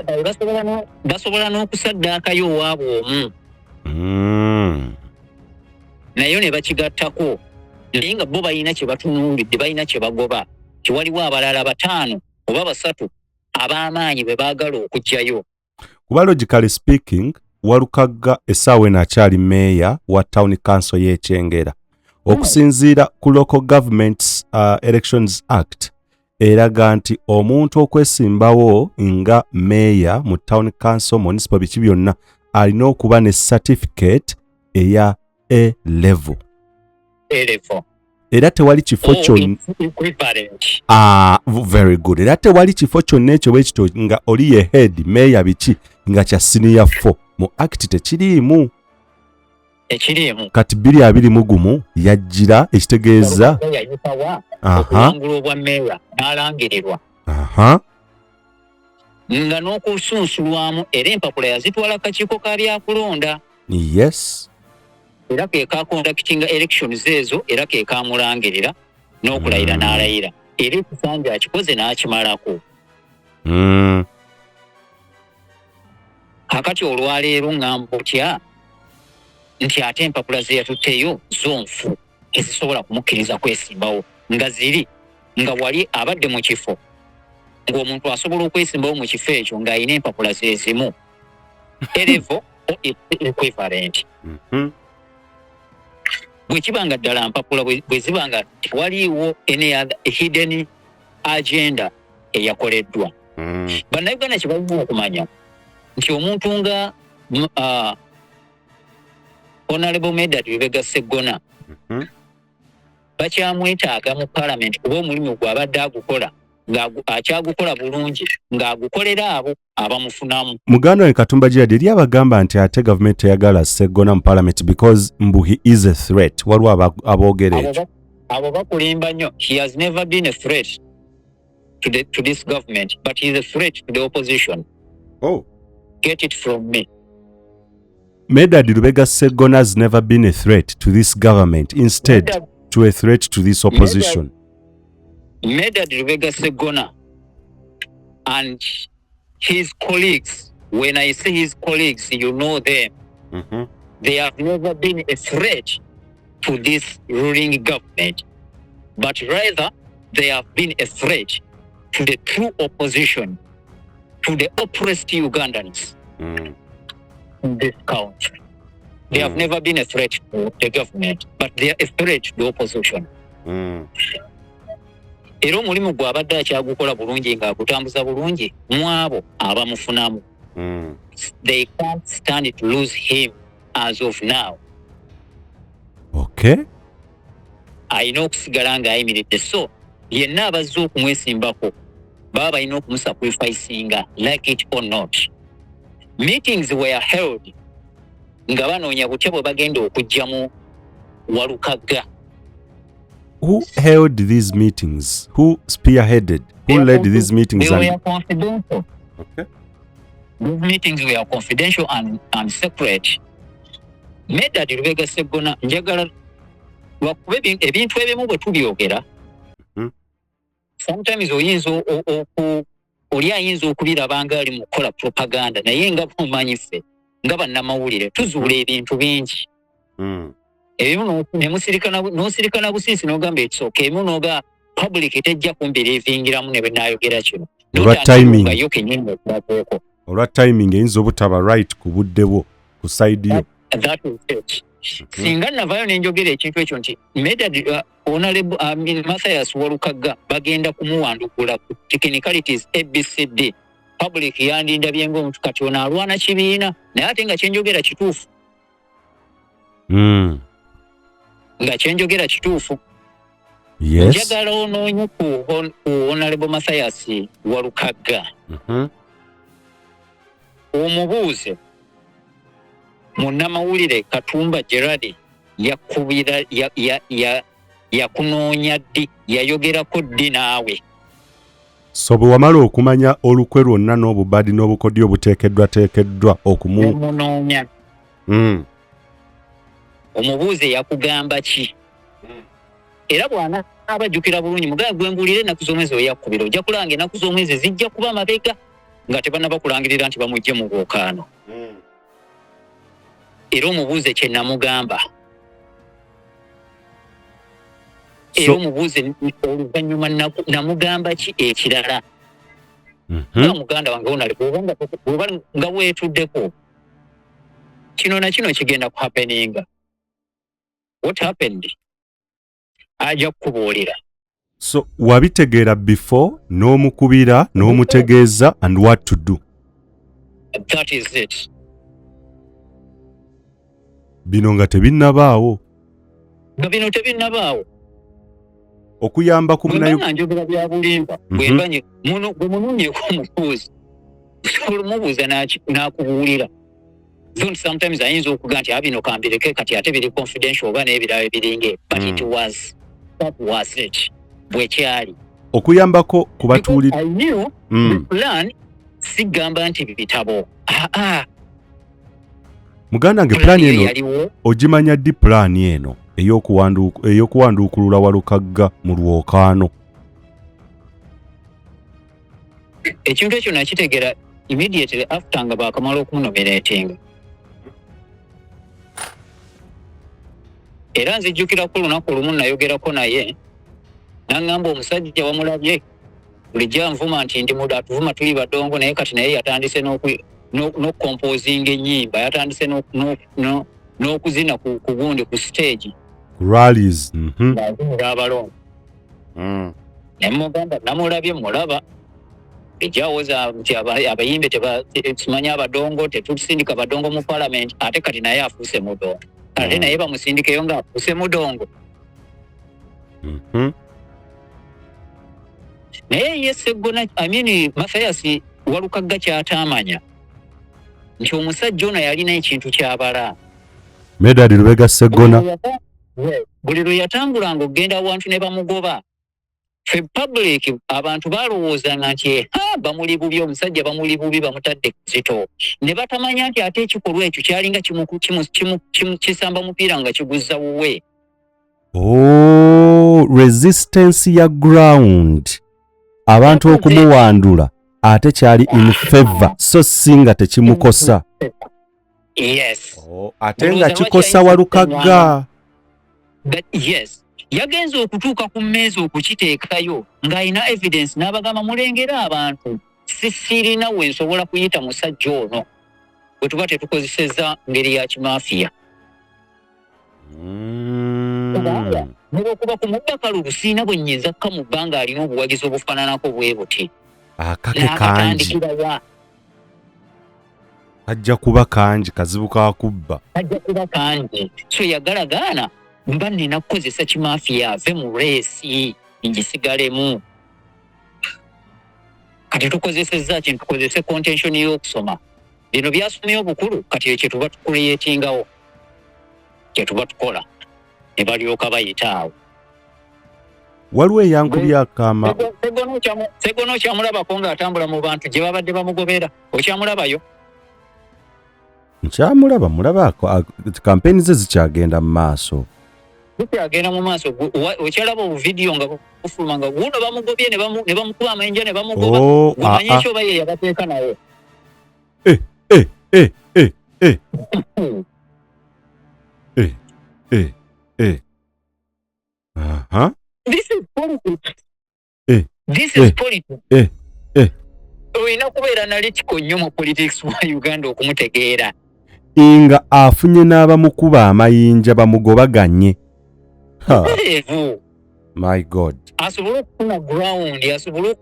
basobola n'okusaddaakayo owaabwe omu. Naye ne bakigattako naye nga bo balina kye batunuulidde, balina kye bagoba. Tiwaliwo abalala 5 oba 3 ab'amaanyi bwe baagala okujjayo. Kuba logically speaking, Walukagga essaawa eno akyali meeya wa Town Council y'e Kyengera. Okusinziira ku Local Governments Elections Act eraga nti omuntu okwesimbawo nga meeya mu Town Council municipal biki byonna alina okuba ne certificate eya A level. Era tewali kifo kyonna. Very good. Era tewali kifo kyonna ekyo bwe kito nga oli ye head meeya biki nga kya senior 4 mu act tekiriimu. Kati 221 yajjira ekitegeeza okulangula obwa meeya n'alangirirwa nga n'okusunsulwamu era empapula yazitwala kakiiko ka byakulonda. Yes. Era ke kakondakitinga elections ezo era ke kamulangirira n'okulayira n'alayira era ekisanja akikoze n'akimalako. Kakati olwaleero ngamba otya nti ate empapula ze yatutteyo zonfu ezisobola kumukkiriza kwesimbawo nga ziri nga wali abadde mu kifo ng'omuntu asobola okwesimbawo mu kifo ekyo ng'alina empapula ze zimu. Erevo equivalent. Bwe kibanga ddala mpapula bwe zibanga waliwo any other hidden agenda eyakoleddwa. Bannayuganda kye balina okumanya nti omuntu nga Honorable Medard Lubega Sseggona bakyamwetaaga mu Parliament kuba omulimu gw'abadde agukola akyagukola bulungi ng'agukolera abo abamufunamu. Muganda we Katumba Gerard eri abagamba nti ate gavumenti teyagala Sseggona mu Parliament because mbu he is a threat. Waliwo aboogera ekyo. Abo bakulimba nnyo. He has never been a threat to this government, but he is a threat to the opposition. Oh. Get it from me. Medard Lubega Sseggona has never been a threat to this government. Instead, to a threat to this opposition. Medard Lubega Sseggona and his colleagues, when I say his colleagues, you know them, they have never been a threat to this ruling government, but rather they have been a threat to the true opposition, to the oppressed Ugandans in this country. They have never been a threat to the government, but they are a threat to the opposition. Era omulimu gw'abadde akyagukola bulungi ng'agutambuza bulungi mu abo abamufunamu. They can't stand to lose him as of now. Okay. Alina okusigala ng'ayimiridde, so yenna abazze okumwesimbako baba balina okumusacrificinga like it or not. Meetings were held nga banoonya butya bwe bagenda okujjamu Walukagga. Who held these meetings? Who spearheaded? Who led these meetings? They were confidential. Okay. These meetings were confidential and secret. Medad Lubega Sseggona njagala wakube ebintu ebimu bwe tubyogera sometimes oyinza oli ayinza okubiraba nga ali mu kukola propaganda naye nga bumanyi ffe nga bannamawulire tuzuula ebintu bingi ebimu n'osirikana busiisi n'ogamba ekisooka ebimu n'oga public tejja kumbiriivingiramu ne bwe naayogera kino olwa timing eyinza obutaba right ku budde bwo ku side yo. That is it. Singa navayo nenjogera ekintu ekyo nti Medad Honorable Mathias Walukagga bagenda kumuwandukula ku technicalities ABCD public yandindabye ng'omuntu kati ono alwana kibiina naye ate nga kyenjogera kituufu nga kyenjogera kituufu. Yes. Njagala onoonye ku Honorable Mathias Walukagga omubuuze munnamawulire Katumba Gerard yakubira yakunoonya ddi yayogerako ddi naawe. So bwe wamala okumanya olukwe lwonna n'obubadi n'obukodyo obuteekeddwateekeddwa okumunoonya omubuuze yakugamba ki? Era bwana abajjukira bulungi mugaa gwembuulire ennaku z'omwezi oyakubira ojja kulanga ennaku z'omwezi zijja kuba mabega nga tebannabakulangirira nti bamugye mu bwokaano. Era omubuuze kye namugamba era omubuuze oluvannyuma namugamba ki ekirala nga muganda wange bw'oba nga weetuddeko kino na kino kigenda ku happeninga. What happened? Ajja kukubuulira. So wabitegeera before n'omukubira n'omutegeeza and what to do. That is it. Bino nga tebinnabaawo. Bino tebinnabaawo. Okuyamba ku munayo njogera bya bulimba bwembanye muno gumunoonyeko omubuuzi olumubuuza n'akubuulira. Sometimes ayinza okuga nti abino kambireke kati ate biri confidential oba n'ebirala ebiringe but it was that was it bwekyali okuyambako ku batuuli. I knew the plan sigamba nti bitabo muganda nge plan eno ogimanya ddi plan eno ey'okuwanduukulula Walukagga mu lwokaano? Ekintu ekyo nakitegeera immediately after nga baakamala okumunominatinga. Era nzijjukirako olunaku olumu nayogerako naye n'aŋŋamba omusajja wamulabye bulijjo anvuma nti ndi muda atuvuma tuli badongo naye kati naye yatandise n'okukompozinga ennyimba yatandise n'okuzina ku gundi ku stage rallies abalongo nemugamba namulabye mulaba ejjawoza nti abayimbe simanyi abadongo tetusindika badongo mu parliament ate kati naye afuuse mudongo ate naye bamusindikeyo ng'afuuse mudongo. Naye ye Sseggona Mathias Walukagga ky'ataamanya nti omusajja ono yalina ekintu ky'abala. Medad Lubega Sseggona buli lwe yatambulanga okugenda awantu ne bamugoba fe public abantu balowoozanga nti bamuli bubi omusajja bamuli bubi bamutadde kizito ne batamanya nti ate ekikolwa ekyo kyalinga kisamba mupiira nga kiguzza wuwe. Resistance ya ground abantu okumuwandula ate kyali in favor so singa tekimukosa. Yes. Ate nga kikosa Walukagga. Yes. Yagenza okutuuka ku mmeeza okukiteekayo ng'alina evidence n'abagamba mulengera abantu sirina we nsobola kuyita musajja ono bwe tuba tetukozesezza ngeri ya kimafiya. Olwokuba ku muddakalu siina bwe nnyinza kka mu bbanga alina obuwagizi obufaananako bwe buti. Akake kangi ajja kuba kangi kazibu kakubba. Ajja kuba kangi. So yagalagaana mba nina kukozesa kimafiya ave mu reesi ngisigalemu. Kati tukozesezza kintu tukozese contention y'okusoma. Bino byasomye obukulu kati ekyo tuba tukuleyetingawo. Kye tuba tukola. Ne balyoka bayitaawo. Waliwo eyankubya akama. Sseggona okyamulabako ng'atambula mu bantu gye babadde bamugobera. Okyamulabayo? nkyamulaba mulabako campaign ze zikyagenda mu maaso zikyagenda mu maaso okyalaba obuvidiyo nga bufuluma nga guno bamugobye ne bamukuba amayinja ne bamugoba gumanye ekyo oba ye yabateeka naye This is politics. This is politics. Oyina kubeera nalikiko nnyo mu politics wa Uganda okumutegeera. Nga afunye n'abamukuba amayinja bamugobaganye. My God. Asobola okufuna ground, asobola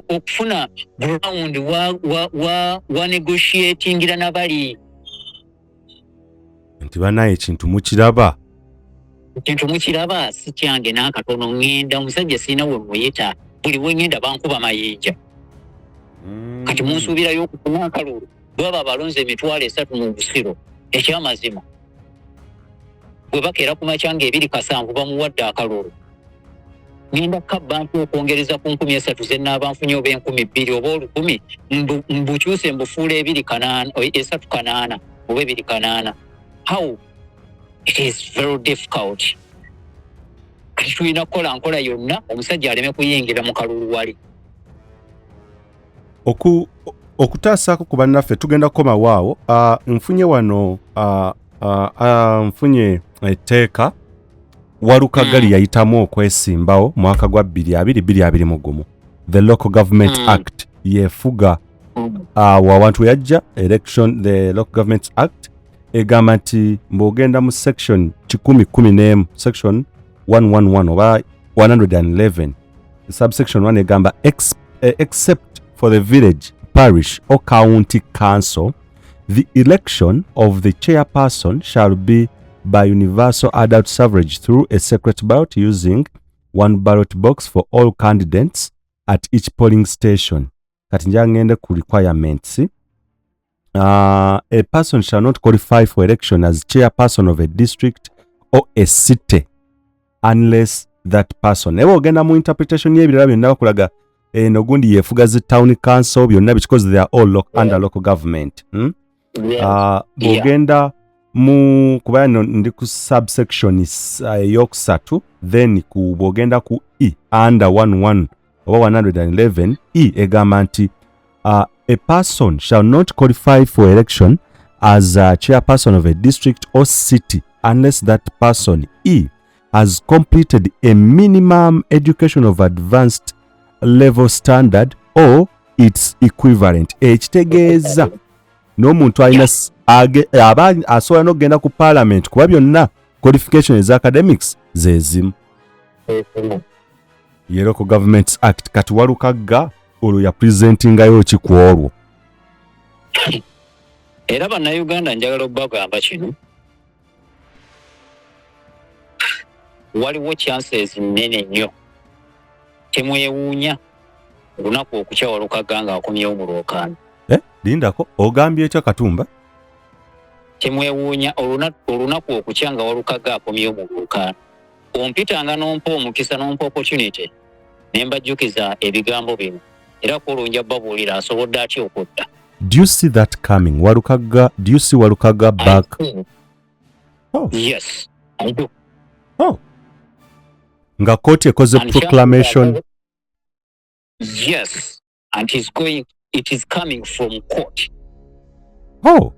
okufuna ground wa negotiatingira n'abali. Nti banaye ekintu mukiraba. Ekintu mukiraba si kyange n'akatono ngenda omusajja sirina we muyita buli we ngenda bankuba mayinja. Kati munsuubirayo okufuna akalulu bwaba abalonze emitwalo 3 mu busiro ekyamazima bwe bakeera ku makyanga 2 bamuwadde akalulu ngenda kabbantu okwongereza ku 3,000 ze n'abanfunye oba 2,000 oba 1,000 mbukyuse mbufuula 3,800 oba 2,800. How? It is very difficult. Kati tulina kukola nkola yonna omusajja aleme kuyingira mu kalulu wali. Okutaasako ku bannaffe tugenda kukoma waawo. Nfunye wano nfunye etteeka Walukagga yayitamu okwesimbawo mwaka gwa 2021. The Local Government Act yefuga wawantu yajja election. The Local Government Act egamba nti mbogenda mu section 10 section 111 oba 111 subsection 1 egamba except for the village, parish or county council, the election of the chairperson shall be by universal adult suffrage through a secret ballot using one ballot box for all candidates at each polling station. Kati njangende ku requirements. A person shall not qualify for election as chairperson of a district or a city unless that person. Ewo ogenda mu interpretation y'ebirala byonna bakulaga nogundi yefuga zi town council byonna because they are all under local government. Bogenda mu kubano ndi ku subsection yokusatu then ku bogenda ku E under 11 oba 111 E egamba nti a person shall not qualify for election as a chairperson of a district or city unless that person E has completed a minimum education of advanced level standard or its equivalent. Ekitegeeza n'omuntu alina asobola n'okugenda ku parliament kuba byonna qualification eza academics zezimu. Ye Local Government Act kati Walukagga olwo ya presentingayo ki ku olwo. Era bannayuganda njagala okubagamba kino waliwo chances nnene nnyo temwewuunya olunaku okukya Walukagga nga akomyewo mu lwokaano. Lindako ogambye ekya Katumba? Temwewuunya olunaku okukya nga Walukagga akomyewo mu lwokaano. Ompitanga n'ompa omukisa n'ompa opportunity ne mbajjukiza ebigambo bino era kulunja babuulira asobodde atya okudda. Do you see that coming? Walukagga, do you see Walukagga back? Oh. Yes, I do. Oh. Nga koti ekoze proclamation. Yes, and it is coming from court. Oh.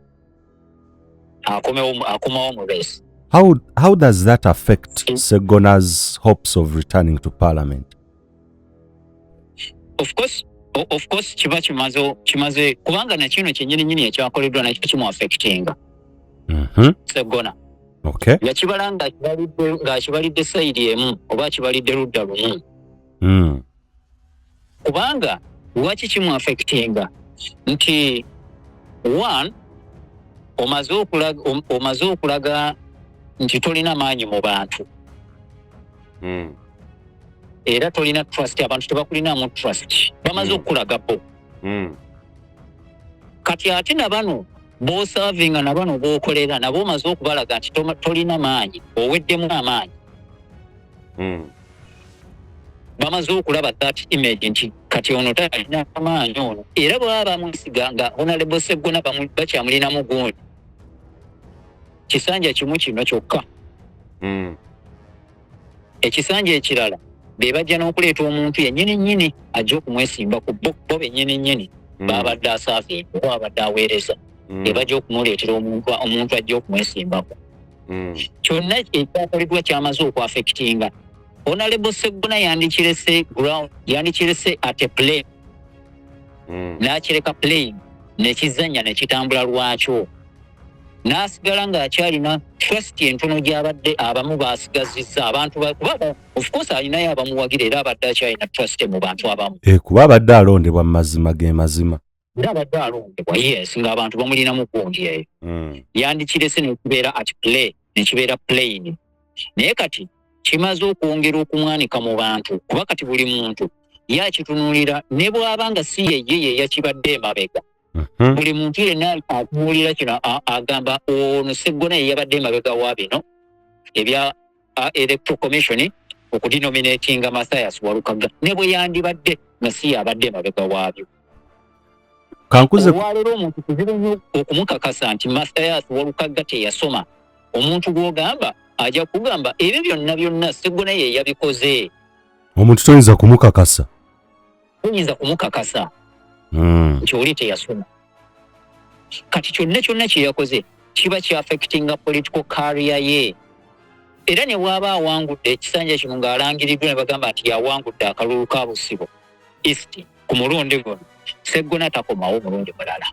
Akomawo mu race. How does that affect Ssegona's hopes of returning to parliament? Of course kiba kimaze kubanga na kino kyennyini ekyakoleddwa nakyo kimu affectinga. Sseggona. Okay. Yakibala ng'akibalidde side emu oba akibalidde ludda lumu. Kubanga lwaki kimu affectinga nti one omaze okulaga nti tolina maanyi mu bantu. Era tolina trust, abantu tebakulinamu trust. Bamaze okulaga bo. Kati ate na bano b'osavinga na bano b'okolera nabo omaze okubalaga nti tolina maanyi, oweddemu amaanyi. Bamaze okulaba that image nti kati ono talina amaanyi ono era bw'aba bamusiga nga Honorable Sseggona bakyamulinamu gundi kisanja kimu kino kyokka. Ekisanja ekirala be bajja n'okuleeta omuntu yennyini ajja okumwesimba ku bo bennyini babadde asaafi oba abadde aweereza be bajja okumuleetera omuntu ajja okumwesimbako. Kyonna ekyakolebwa kyamaze okwaffectinga Honorable Sseggona yandikirese ate play n'akireka playing nekizanya nekitambula lwakyo n'asigala ng'akyalina trust entono gy'abadde abamu baasigazizza abantu kuba of course alinayo abamuwagira era abadde akyalina trust mu bantu abamu kuba abadde alondebwa mu mazima ge mazima era abadde alondebwa yes ng'abantu bamulinamu gundi eyo yandikirese nekibeera at play nekibeera playing naye kati kimaze okwongera okumwanika mu bantu kuba kati buli muntu yakitunuulira ne bw'aba nga si ye yakibadde emabega buli muntu yenna akuwulira kino agamba ono Sseggona ye yabadde emabega wa bino ebya electoral commission okudenominatinga Mathias Walukagga ne bwe yandibadde nga si yabadde emabega waabyo. Olwaleero omuntu kuzibu nnyo okumukakasa nti Mathias Walukagga teyasoma. Omuntu gw'ogamba ajja kugamba ebyo byonna Sseggona ye yabikoze. Omuntu toyinza kumukakasa. Nti oli teyasoma. Kati kyonna kye yakoze kiba kyaffectinga political career ye. Era ne bw'aba awangudde ekisanja kino ng'alangiriddwa ne bagamba nti yawangudde akalulu ka Busibo East ku mulundi guno Sseggona takomawo mulundi mulala.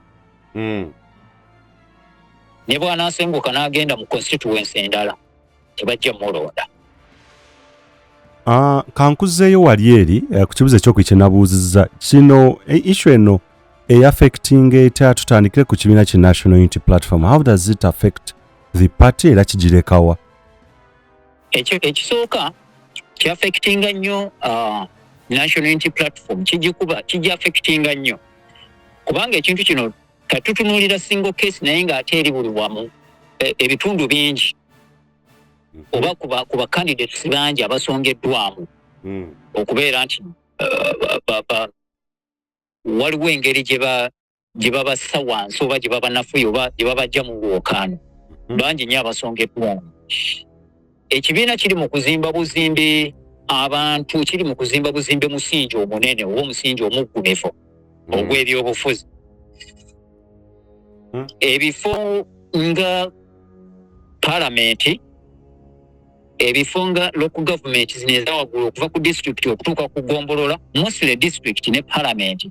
Ne bw'anaasenguka n'agenda mu constituency endala tebajja mulonda. Kankuzeeyo wali eri ku kibuzo ekyokwi nabuuzizza kino issue eno affecting etya tutandikire ku kibiina ki National Unity Platform. How does it affect the party era kigirekawa? Ekisooka kiaffectinga nnyo National Unity Platform kijja affectinga nnyo kubanga ekintu kino katutunuulira single case naye ng'ate eri buli wamu ebitundu bingi oba kuba candidates bangi abasongeddwamu okubeera nti waliwo engeri gye babassa wansi oba gye babanafuya oba gye babajja mu lwokaano bangi nnyo abasongeddwamu. Ekibiina kiri mu kuzimba buzimbe abantu kiri mu kuzimba buzimbe musingi omunene oba omusingi omuggumivu ogw'ebyobufuzi. Ebifo nga palamenti ebifo nga local government zino ezawaggulu okuva ku district okutuuka ku gombolola mostly district ne parliament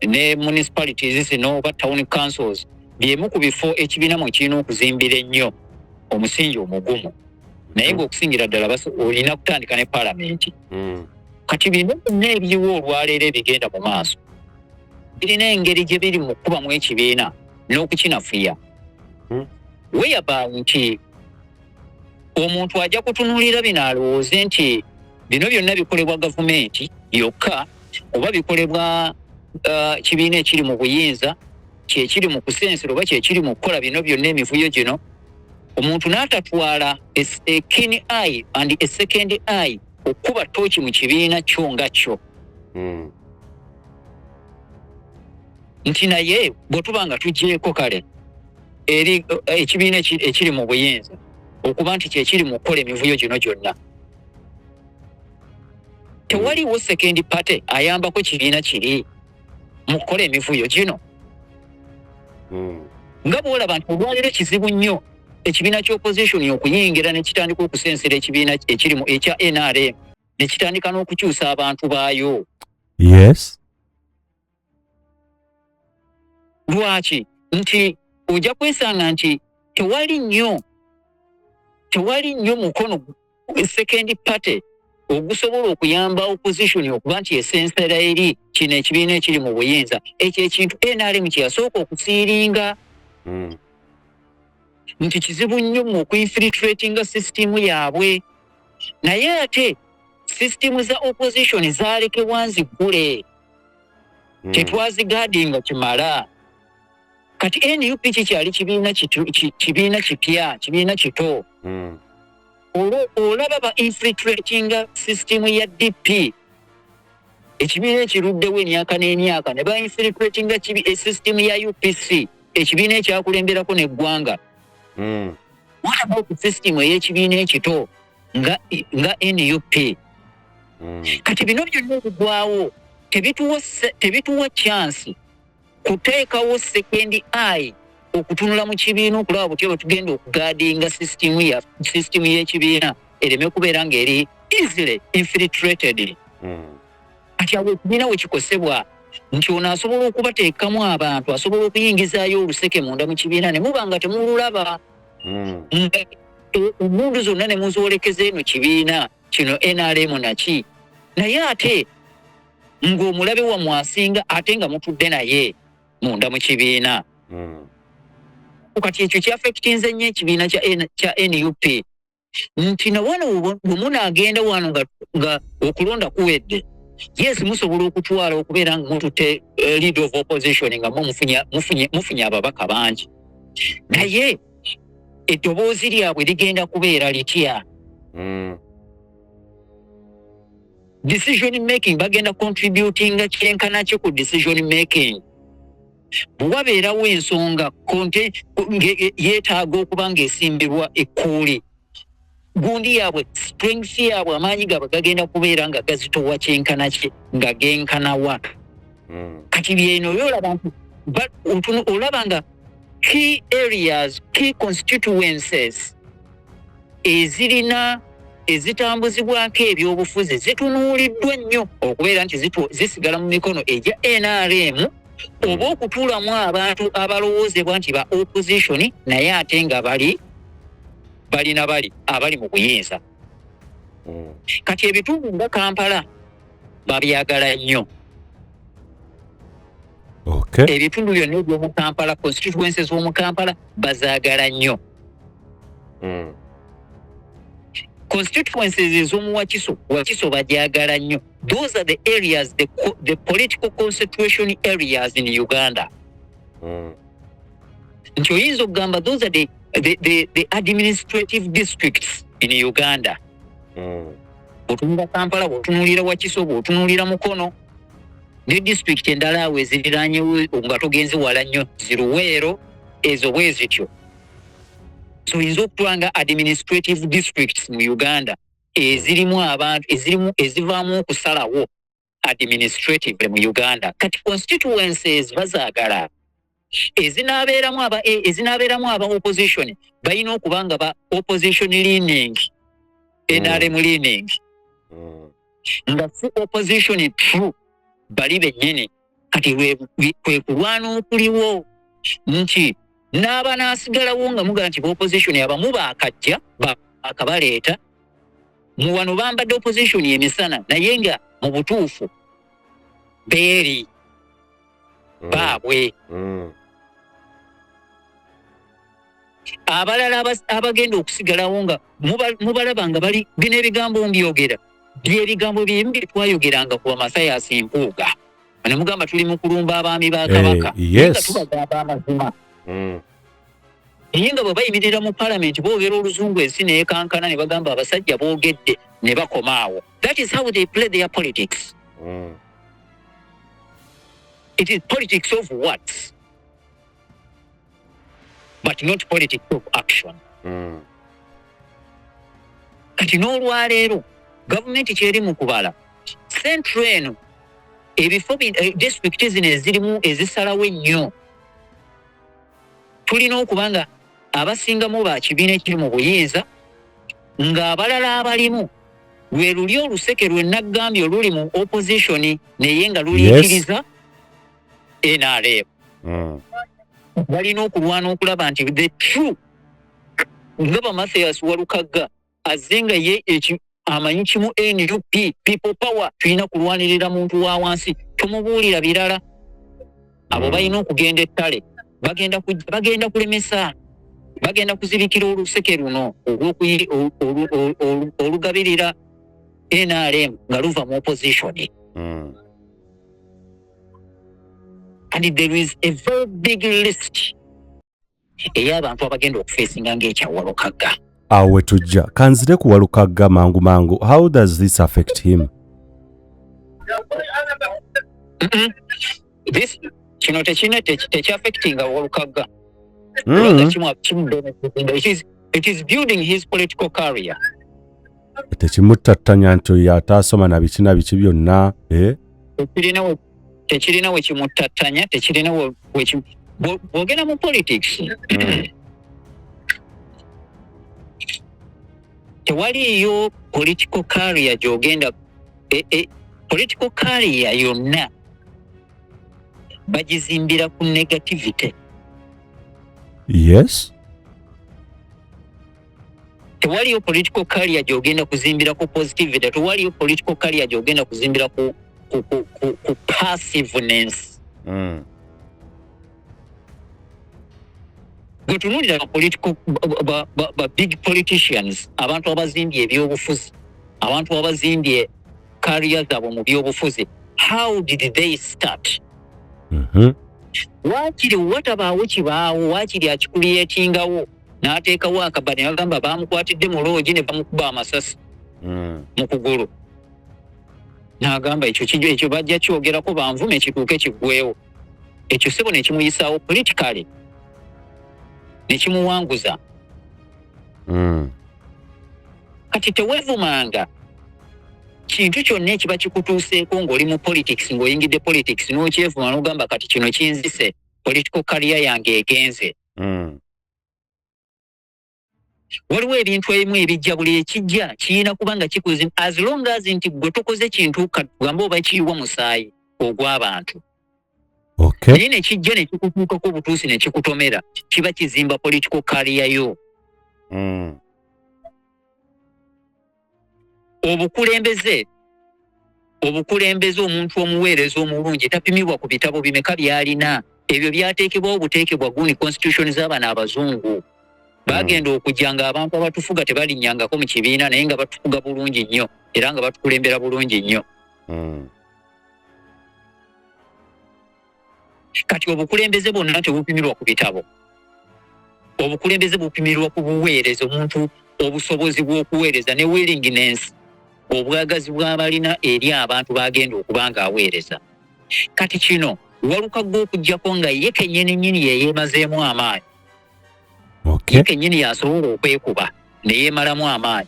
ne municipalities zino oba town councils byemu ku bifo ekibiina mwe kirina okuzimbira ennyo omusingi omugumu naye ng'okusingira ddala olina kutandika ne parliament. Kati bino byonna ebiriwo olwaleero ebigenda mu maaso birina engeri gye biri mu kukubamu ekibiina n'okukinafuya weyaba nti omuntu ajja kutunuulira bino alowooze nti bino byonna bikolebwa gavumenti yokka oba bikolebwa kibiina ekiri mu buyinza kyekiri mu kusensera oba kyekiri mu kukola bino byonna emivuyo gino. Omuntu n'atatwala a keen eye and a second eye okuba tooki mu kibiina kyo nga kyo nti naye bwe tuba nga tugyeko kale eri ekibiina ekiri mu buyinza okuba nti kyekiri mu kukola emivuyo gino gyonna tewaliwo second party ayambako kibiina kiri mu kukola emivuyo gino. Nga bw'olaba nti olwaleero kizibu nnyo ekibiina ky'opposition okuyingira ne kitandika okusensera ekibiina ekirimu ekya NRM ne kitandika n'okukyusa abantu baayo. Yes. Lwaki? Nti ojja kwesanga nti tewali nnyo mukono second party ogusobola okuyamba opposition okuba nti esensera eri kino ekibiina ekiri mu buyinza. Ekyo ekintu NRM kye yasooka okusiiringa nti kizibu nnyo mu okuinfiltratinga sisitimu yaabwe naye ate sisitimu za opposition zaalekebwa nziggule tetwazigaadinga kimala. Kati NUP kikyali kibiina kipya kibiina kito olaba ba infiltratinga sisitimu ya DP ekibiina ekiruddewo emyaka n'emyaka ne bainfiltratinga system ya UPC ekibiina ekyakulemberako n'eggwanga. What about system ey'ekibiina ekito nga NUP? Kati bino byonna ebigwawo tebituwa chance kuteekawo second eye okutunula mu kibiina okulaba butya bwe tugenda okugaadinga system y'ekibiina ereme kubeera ng'eri easily infiltrated. Kati awo ekibiina we kikosebwa nti ono asobola okubateekamu abantu, asobola okuyingizaayo oluseke munda mu kibiina ne muba nga temululaba. Emundu zonna ne muzoolekeza eno kibiina kino NRM naki, naye ate ng'omulabe wammwe asinga ate nga mutudde naye munda mu kibiina. Kati ekyo kyafekitinze nnyo ekibiina kya NUP nti na wano bwe munaagenda wano nga okulonda kuwedde, yes musobola okutwala okubeera nga mututte leader of opposition nga mufunye ababaka bangi, naye eddoboozi lyabwe ligenda kubeera litya? Decision making bagenda contributinga kyenkana ki ku decision making? Bwabeerawo ensonga konte yeetaaga okuba ng'esimbirwa ekkuuli, gundi yaabwe strength yaabwe amaanyi gaabwe gagenda kubeera nga gazitowa kyenkana ki nga genkanawa. Kati byeno olaba nga key areas, key constituencies ezitambuzibwako ebyobufuzi zitunuuliddwa nnyo okubeera nti zisigala mu mikono egya NRM oba okutuulamu abantu abalowoozebwa nti ba opposition naye ate nga bali abali mu buyinza. Kati ebitundu nga Kampala babyagala nnyo. Ebitundu byonna eby'omu Kampala, constituencies z'omu Kampala bazaagala nnyo. Constituencies ez'omu Wakiso bagyagala nnyo. Those are the areas, the political concentration areas in Uganda. Nti oyinza okugamba those are the administrative districts in Uganda. Otunulira Kampala, otunulira Wakiso, otunulira Mukono, ne district endala awo eziriraanyewo nga togenze wala nnyo Ziruweero, ezo bwe zityo. So oyinza okutwanga administrative districts mu Uganda ezirimu abantu ezivaamu okusalawo administrative mu Uganda. Kati constituencies bazaagala ezinaabeeramu aba opposition balina okuba nga ba opposition leaning, NRM leaning, nga si opposition true bali bennyini. Kati kwe kulwana okuliwo nti n'aba naasigalawo nga muga nti opposition abamu baakajja akabaleeta mu wano bambadde opposition emisana naye nga mu butuufu beeri baabwe. Abalala abagenda okusigalawo nga mubalaba nga bali bino ebigambo mbyogera by'ebigambo byebimu bye twayogeranga ku Mathias Mpuuga ne mugamba tuli mu kulumba abaami ba Kabaka nga tubagamba amazima. Naye nga bwe bayimirira mu Parliament boogera oluzungu ensi neekankana ne bagamba abasajja boogedde ne bakomaawo. That is how they play their politics. It is politics of words, but not politics of action. Kati n'olwaleero gavumenti kyeri mu kubala central eno ebifo disitulikiti zino ezirimu ezisalawo ennyo tulina okuba nga abasingamu ba kibiina ekiri mu buyinza ng'abalala abalimu lwe luli oluseke lwe naggambye oluli mu opposition naye nga luliikiriza NRM. Balina okulwana okulaba nti the true nga Mathias Walukagga azenga ye amanyi kimu NUP people power tulina kulwanirira muntu wa wansi tumubuulira birala abo balina okugenda ettale bagenda kulemesa bagenda kuzibikira oluseke luno olugabirira NRM nga luva mu opposition. And there is a very big list ey'abantu abagenda okufeesinga ng'ekya Walukagga. Awe tujja kanzire ku Walukagga mangu. How does this affect him? This kino tekiaffectinga Walukagga. It is building his political career. Tekimutattanya nti yataasoma na biki byonna. Tekirina we kimutattanya, tekirina bw'ogenda mu politics. Tewaliyo political career gy'ogenda, political career yonna bagizimbira ku negativity. Yes. Tewaliyo political career gy'ogenda kuzimbira ku positivity. Tewaliyo political career gy'ogenda kuzimbira ku passiveness. Gwetunuulira political big politicians, abantu abazimbye ebyobufuzi, abantu abazimbye career zaabwe mu byobufuzi, how did they start? Waakiri watabaawo kibaawo, waakiri akikuliyetingawo n'ateekawo akabba ne bagamba baamukwatidde mu loogi ne bamukuba amasasi mu kugulu. N'agamba ekyo bajja kyogerako banvume kituuke kiggweewo. Ekyo ssebo ne kimuyisaawo politically ne kimuwanguza. Kati teweevumanga kintu kyonna ekiba kikutuuseeko ng'oli mu politics, ng'oyingidde politics n'okyevuma n'ogamba kati kino kinzise, political career yange egenze. Waliwo ebintu ebimu ebijja, buli ekijja kirina kuba nga kikuzimu, as long as nti gwe tokoze kintu kagamba oba kiyiwa musaayi ogw'abantu. Naye ne kijja ne kikutuukako obutuusi ne kikutomera, kiba kizimba political career yo. Obukulembeze omuntu omuweereza omulungi tapimibwa ku bitabo bimeka byalina. Ebyo byateekebwawo buteekebwa guni constitution z'abana abazungu. Bagenda okujja nga abantu abatufuga tebalinnyangako mu kibiina naye nga batufuga bulungi nnyo era nga batukulembera bulungi nnyo. Kati obukulembeze bwonna tebupimirwa ku bitabo. Obukulembeze bupimirwa ku buweereza, omuntu obusobozi bw'okuweereza ne willingness, obwagazi bw'abalina eri abantu bagenda okuba nga aweereza. Kati kino Walukagga okujjako nga ye kennyini yeemazeemu amaanyi. Ye kennyini yasobola okwekuba ne yeemalamu amaanyi.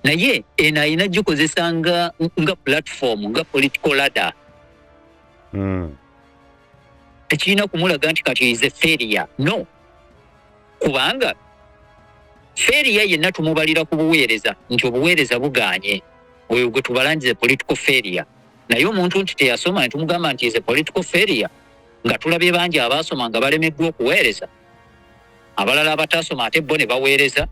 Naye eno alina gikozesa nga platform, nga political ladder. Tekirina kumulaga nti kati is a failure. No. Kubanga failure yenna tumubalira ku buweereza nti obuweereza bugaanye. Oyo gwe tubalangize political failure. Naye omuntu nti teyasoma ne tumugamba nti is a political failure, nga tulabye bangi abaasoma nga balemeddwa okuweereza. Abalala abataasoma ate bo ne baweereza.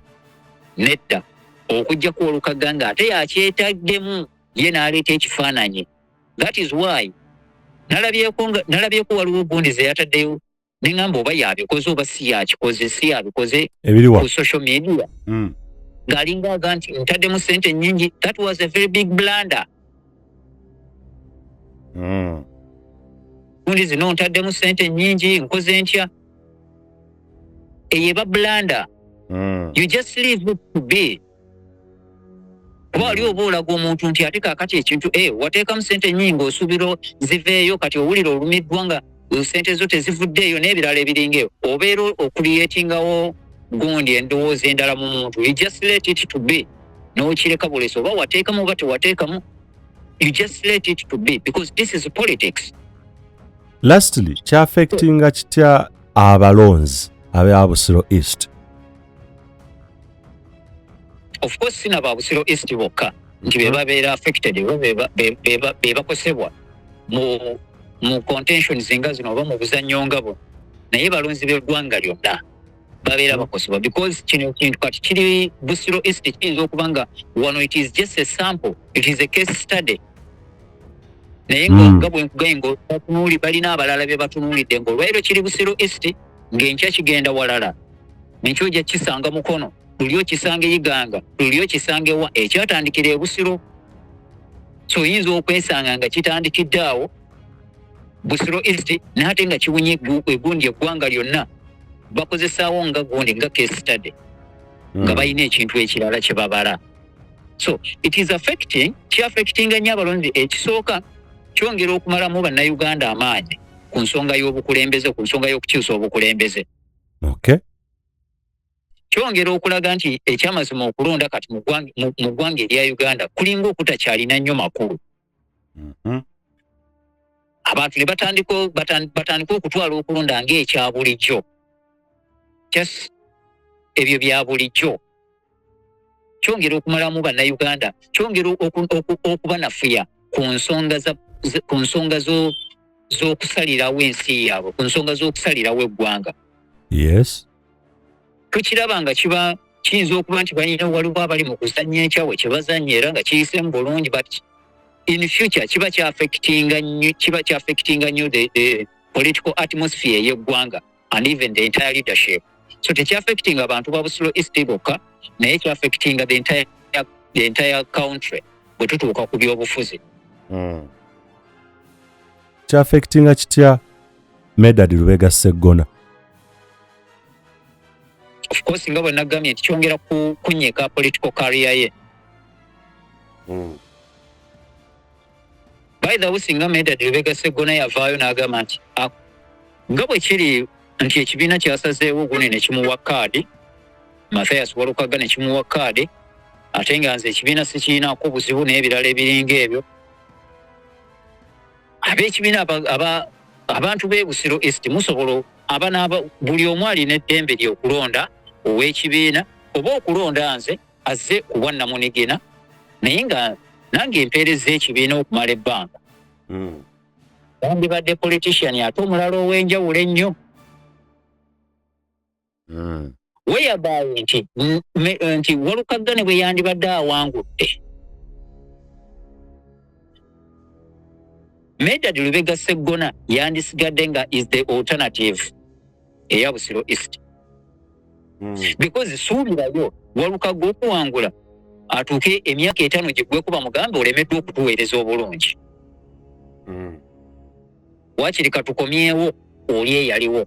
Nedda. Okujja ku Walukagga nga ate yakyetaddemu ye n'aleeta ekifaananyi. That is why nalabyeko waliwo gundi ze yataddeyo ne ngamba oba yabikoze oba si yabikoze ku social media. Ng'alinga nti ntaddemu ssente nnyingi. That was a very big blunder. Gundi zino ntaddemu ssente nnyingi nkoze ntya. Eyeba blunder. You just leave it to be. Kuba waliwo oba olaga omuntu nti ate kaakati ekintu wateekamu ssente nnyingi osuubira ziveeyo, kati owulira olumiddwa nga ssente zo tezivuddeeyo n'ebirala ebiringeyo, obeera okuliyetingawo gundi endowooza endala mu muntu. You just let it to be. N'okireka bulesi oba wateekamu oba tewateekamu. You just let it to be because this is politics. Lastly, kyaffectinga kitya abalonzi ab'e Busiro East? Of course sina ba Busiro East bokka nti be babeera affected, be bakosebwa mu contentions nga zino oba mu buzannyo nga bo, naye balonzi b'eggwanga lyonna babeera bakosebwa because kino kintu kati kiri Busiro East kiyinza okuba nga wano it is just a sample, it is a case study. Naye nga bwe nkugaye ng'otunuuli balina abalala be batunuulidde ng'olwairo kiri Busiro East ng'enkya kigenda walala, enkya ojja kisanga Mukono, luli okisanga Iganga, luli okisanga ewa, ekyatandikira e Busiro. So oyinza okwesanga nga kitandikidde awo Busiro East n'ate nga kiwunye egundi eggwanga lyonna bakozesaawo nga gundi nga case study nga balina ekintu ekirala kye babala. So it is affecting nnyo abalonzi. Ekisooka kyongera okumalamu bannayuganda amaanyi ku nsonga y'obukulembeze, ku nsonga y'okukyusa obukulembeze. Okay. Kyongera okulaga nti ekyamazima okulonda kati mu ggwanga erya Uganda kulinga okutakyalina nnyo makulu. Abantu ne batandika okutwala okulonda ng'ekya bulijjo. Just ebyo bya bulijjo. Kyongera okumalamu bannayuganda, kyongera okubanafuya ku nsonga z'okusalirawo ensi yaabwe, ku nsonga z'okusalirawo eggwanga. Yes. Tukiraba nga kiyinza okuba nti balina waliwo abali mu kuzannya ekyawe kye bazannya era nga kiyisemu bulungi, but in future kiba kyaffectinga nnyo the political atmosphere y'eggwanga and even the entire leadership. So tekyaffectinga abantu ba Busiro East bokka, naye kyaffectinga the entire country bwe tutuuka ku byobufuzi. Kyaffectinga kitya Medad Lubega Sseggona? Of course nga bwe nagambye nti kyongera kunnyeka political career ye. By the way, singa Medad Lubega Sseggona yavaayo n'agamba nti nga bwe kiri nti ekibiina kyasazeewo gune ne kimuwa kaadi, Mathias Walukagga ne kimuwa kaadi, ate nga nze ekibiina sikirinaako buzibu n'ebirala ebiringa ebyo. Ab'ekibiina abantu b'e Busiro East musobola buli omu alina eddembe ly'okulonda ow'ekibiina oba okulonda nze azze ku bwannamunigina, naye nga nange empeereza ekibiina okumala ebbanga. Yandibadde politician ate omulala ow'enjawulo ennyo. Weeyabaaye nti Walukagga ne bwe yandibadde awangudde, Medad Lubega Sseggona yandisigadde nga is the alternative eya Busiro East. Because suubirayo Walukagga okuwangula atuuke emyaka 5 gye gwekuba mugambe olemeddwa okutuweereza obulungi. Waakiri katukomyewo oli eyaliwo.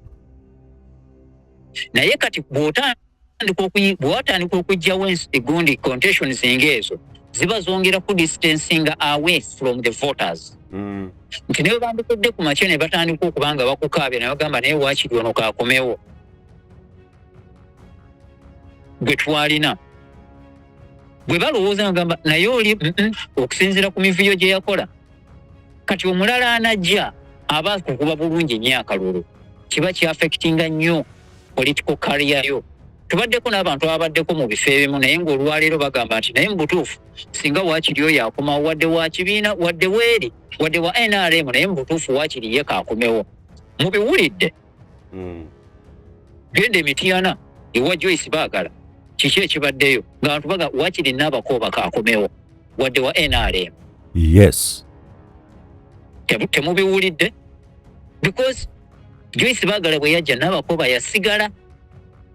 Naye kati bw'otandika okugyawo egundi contentions ng'ezo ziba zongera ku distancinga away from the voters. Nti naye bandikodde ku makya ne batandika okuba nga bakukaabya ne bagamba naye waakiri ono kaakomewo. Gwe twalina bwe balowooza ngamba naye oli okusinziira ku mivuyo gye yakola, kati omulala anajja aba kukuba bulungi nnyo akalulu, kiba kyaffectinga nnyo political career yo. Tubaddeko n'abantu ababaddeko mu bifo ebimu, naye ng'olwaleero bagamba nti naye mu butuufu singa waakiri oyo akomawo wadde wa kibiina wadde weeri wadde wa NRM, naye mu butuufu waakiri ye kaakomewo. Mubiwulidde? Genda Emityana ewa Joyce baagala kiki ekibaddeyo ng'abantu baga waakiri n'abakooba kaakomewo wadde wa NRM. Yes. Temubiwulidde? Because Joyce baagala bwe yajja n'abakooba yasigala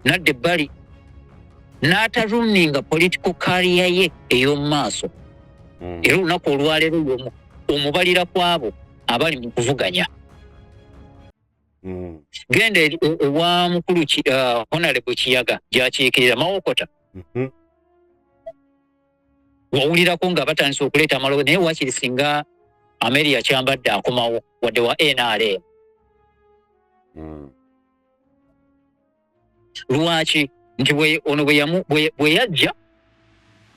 nadde ebbali n'ataruninga political career ye ey'omu maaso. Era olunaku olwaleero omubalira kwabo abali mu kuvuganya. Genda ewa mukulu Honorable Kiyaga gy'akiikirira Mawokota. Wawulirako nga batandise okuleeta amalobo, naye waakiri singa Ameria kyambadde akomawo wadde wa NRM. Lwaki? Nti ono bwe yajja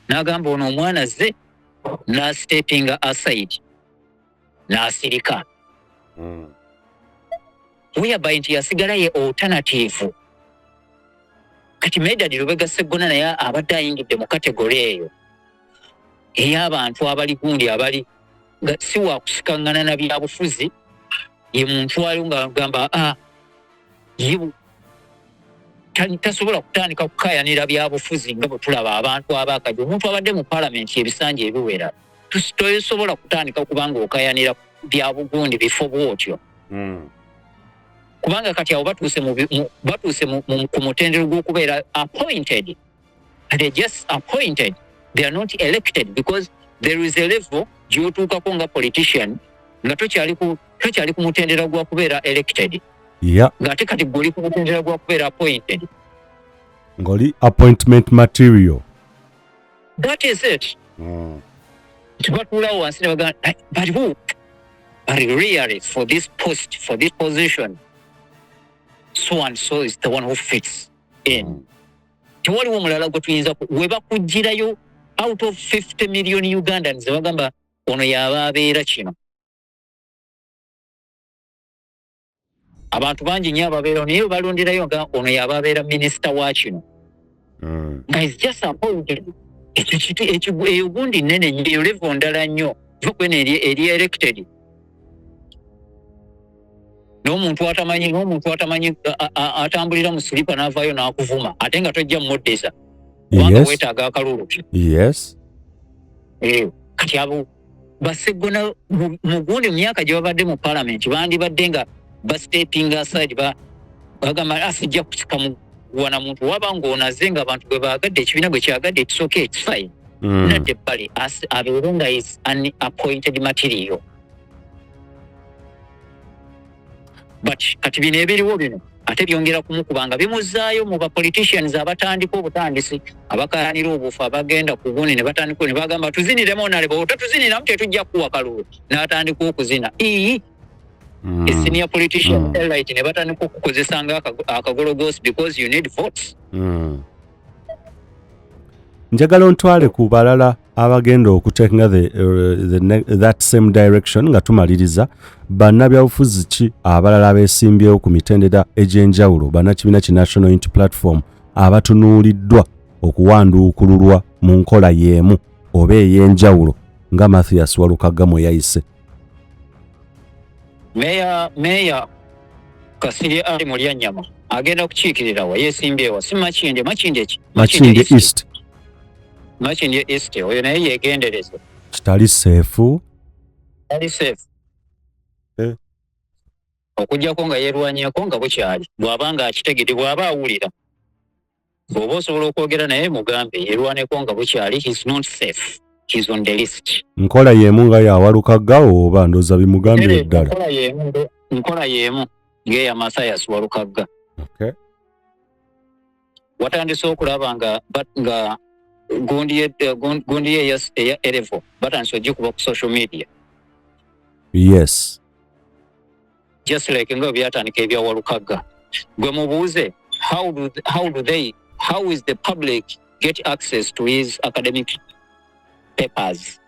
n'agamba ono omwana azze n'astepinga aside n'asirika. Whereby nti yasigala ye alternative. Kati Medad Lubega Sseggona naye abadde ayingidde mu kategori eyo ey'abantu abali gundi abali nga si wakusikaŋŋana na byabufuzi, ye muntu waliwo ng'agamba tasobola kutandika kukayanira byabufuzi nga bwe tulaba abantu abaakajja. Omuntu abadde mu paalamenti ebisanja ebiwera tosobola kutandika kubanga okayanira byabugundi bifo bwotyo. Kubanga kati abo batuuse ku mutendero gw'okubeera appointed. They just appointed. They are not elected because there is a level gy'otuukako nga politician nga tokyali ku mutendera gwa kubeera elected. Yeah. Ng'ate kati guli ku mutendera gwa kubeera appointed. Ngoli appointment material. That is it. Tubatuulawo wansi ne bagamba but who? But really, for this post, for this position, so and so is the one who fits in. Tewaliwo mulala gwe tuyinza we bakugirayo out of 50 million Ugandans bagamba ono yaba abeera kino. Abantu bangi nnyo ababeera naye balonderayo nga ono yaba abeera minisita wa kino. Guys, just appointed. Ekyo gundi nnene nnyo level ndala nnyo kwene eri elected. N'omuntu atamanyi atambulira mu silipa n'avaayo n'akuvuma ate nga tojja muddesa kubanga weetaaga akalulu. Yes. Kati abo Sseggona mu gundi myaka gye babadde mu parliament bandibadde nga stepping aside bagamba asijja kusika mu wana muntu waba ng'onaze nga abantu bwe baagadde ekibiina bwe kyagadde it's okay, it's fine. Nadde ebbali abeere nga is an appointed material. But kati bino ebiriwo bino ate byongera kumukubanga bimuzaayo mu bapoliticians abatandika obutandisi abakayanira obufu abagenda ku gundi ne batandika ne bagamba tuziniremu onale bwe tatuziniramu tetujja kuwa kalulu n'atandika okuzina. Senior politician elite ne batandika okukozesanga akagologosi because you need votes. Njagala ontwale ku balala abagenda okutekinga that same direction nga tumaliriza bannabyabufuzi ki abalala abeesimbyewo ku mitendera egy'enjawulo bannakibiina ki National Unity Platform abatunuuliddwa okuwanduukululwa mu nkola y'emu oba ey'enjawulo nga Mathias Walukagga mwe yayise. Meya Kasirye ali mu Lyanyama agenda okukiikirira wa yeesimbyewa si Makindye East. Makindye East oyo naye yeegendereze. Kitali seefu. Okujjako nga yeerwanyeeko nga bukyali bw'aba nga akitegedde bw'aba awulira. Bw'oba osobola okwogera naye mugambe yeerwaneko nga bukyali he's not safe. He's on the list. Nkola y'emu nga ya Walukagga oba ndooza bimugambire ddala. Nkola y'emu ng'eya Mathias Walukagga. Okay. Watandise okulaba nga gundi ye eya Erevo batandise ogikuba ku social media. Yes. Just like nga byatandika ebya Walukagga. Gwe mubuuze how is the public get access to his academic papers?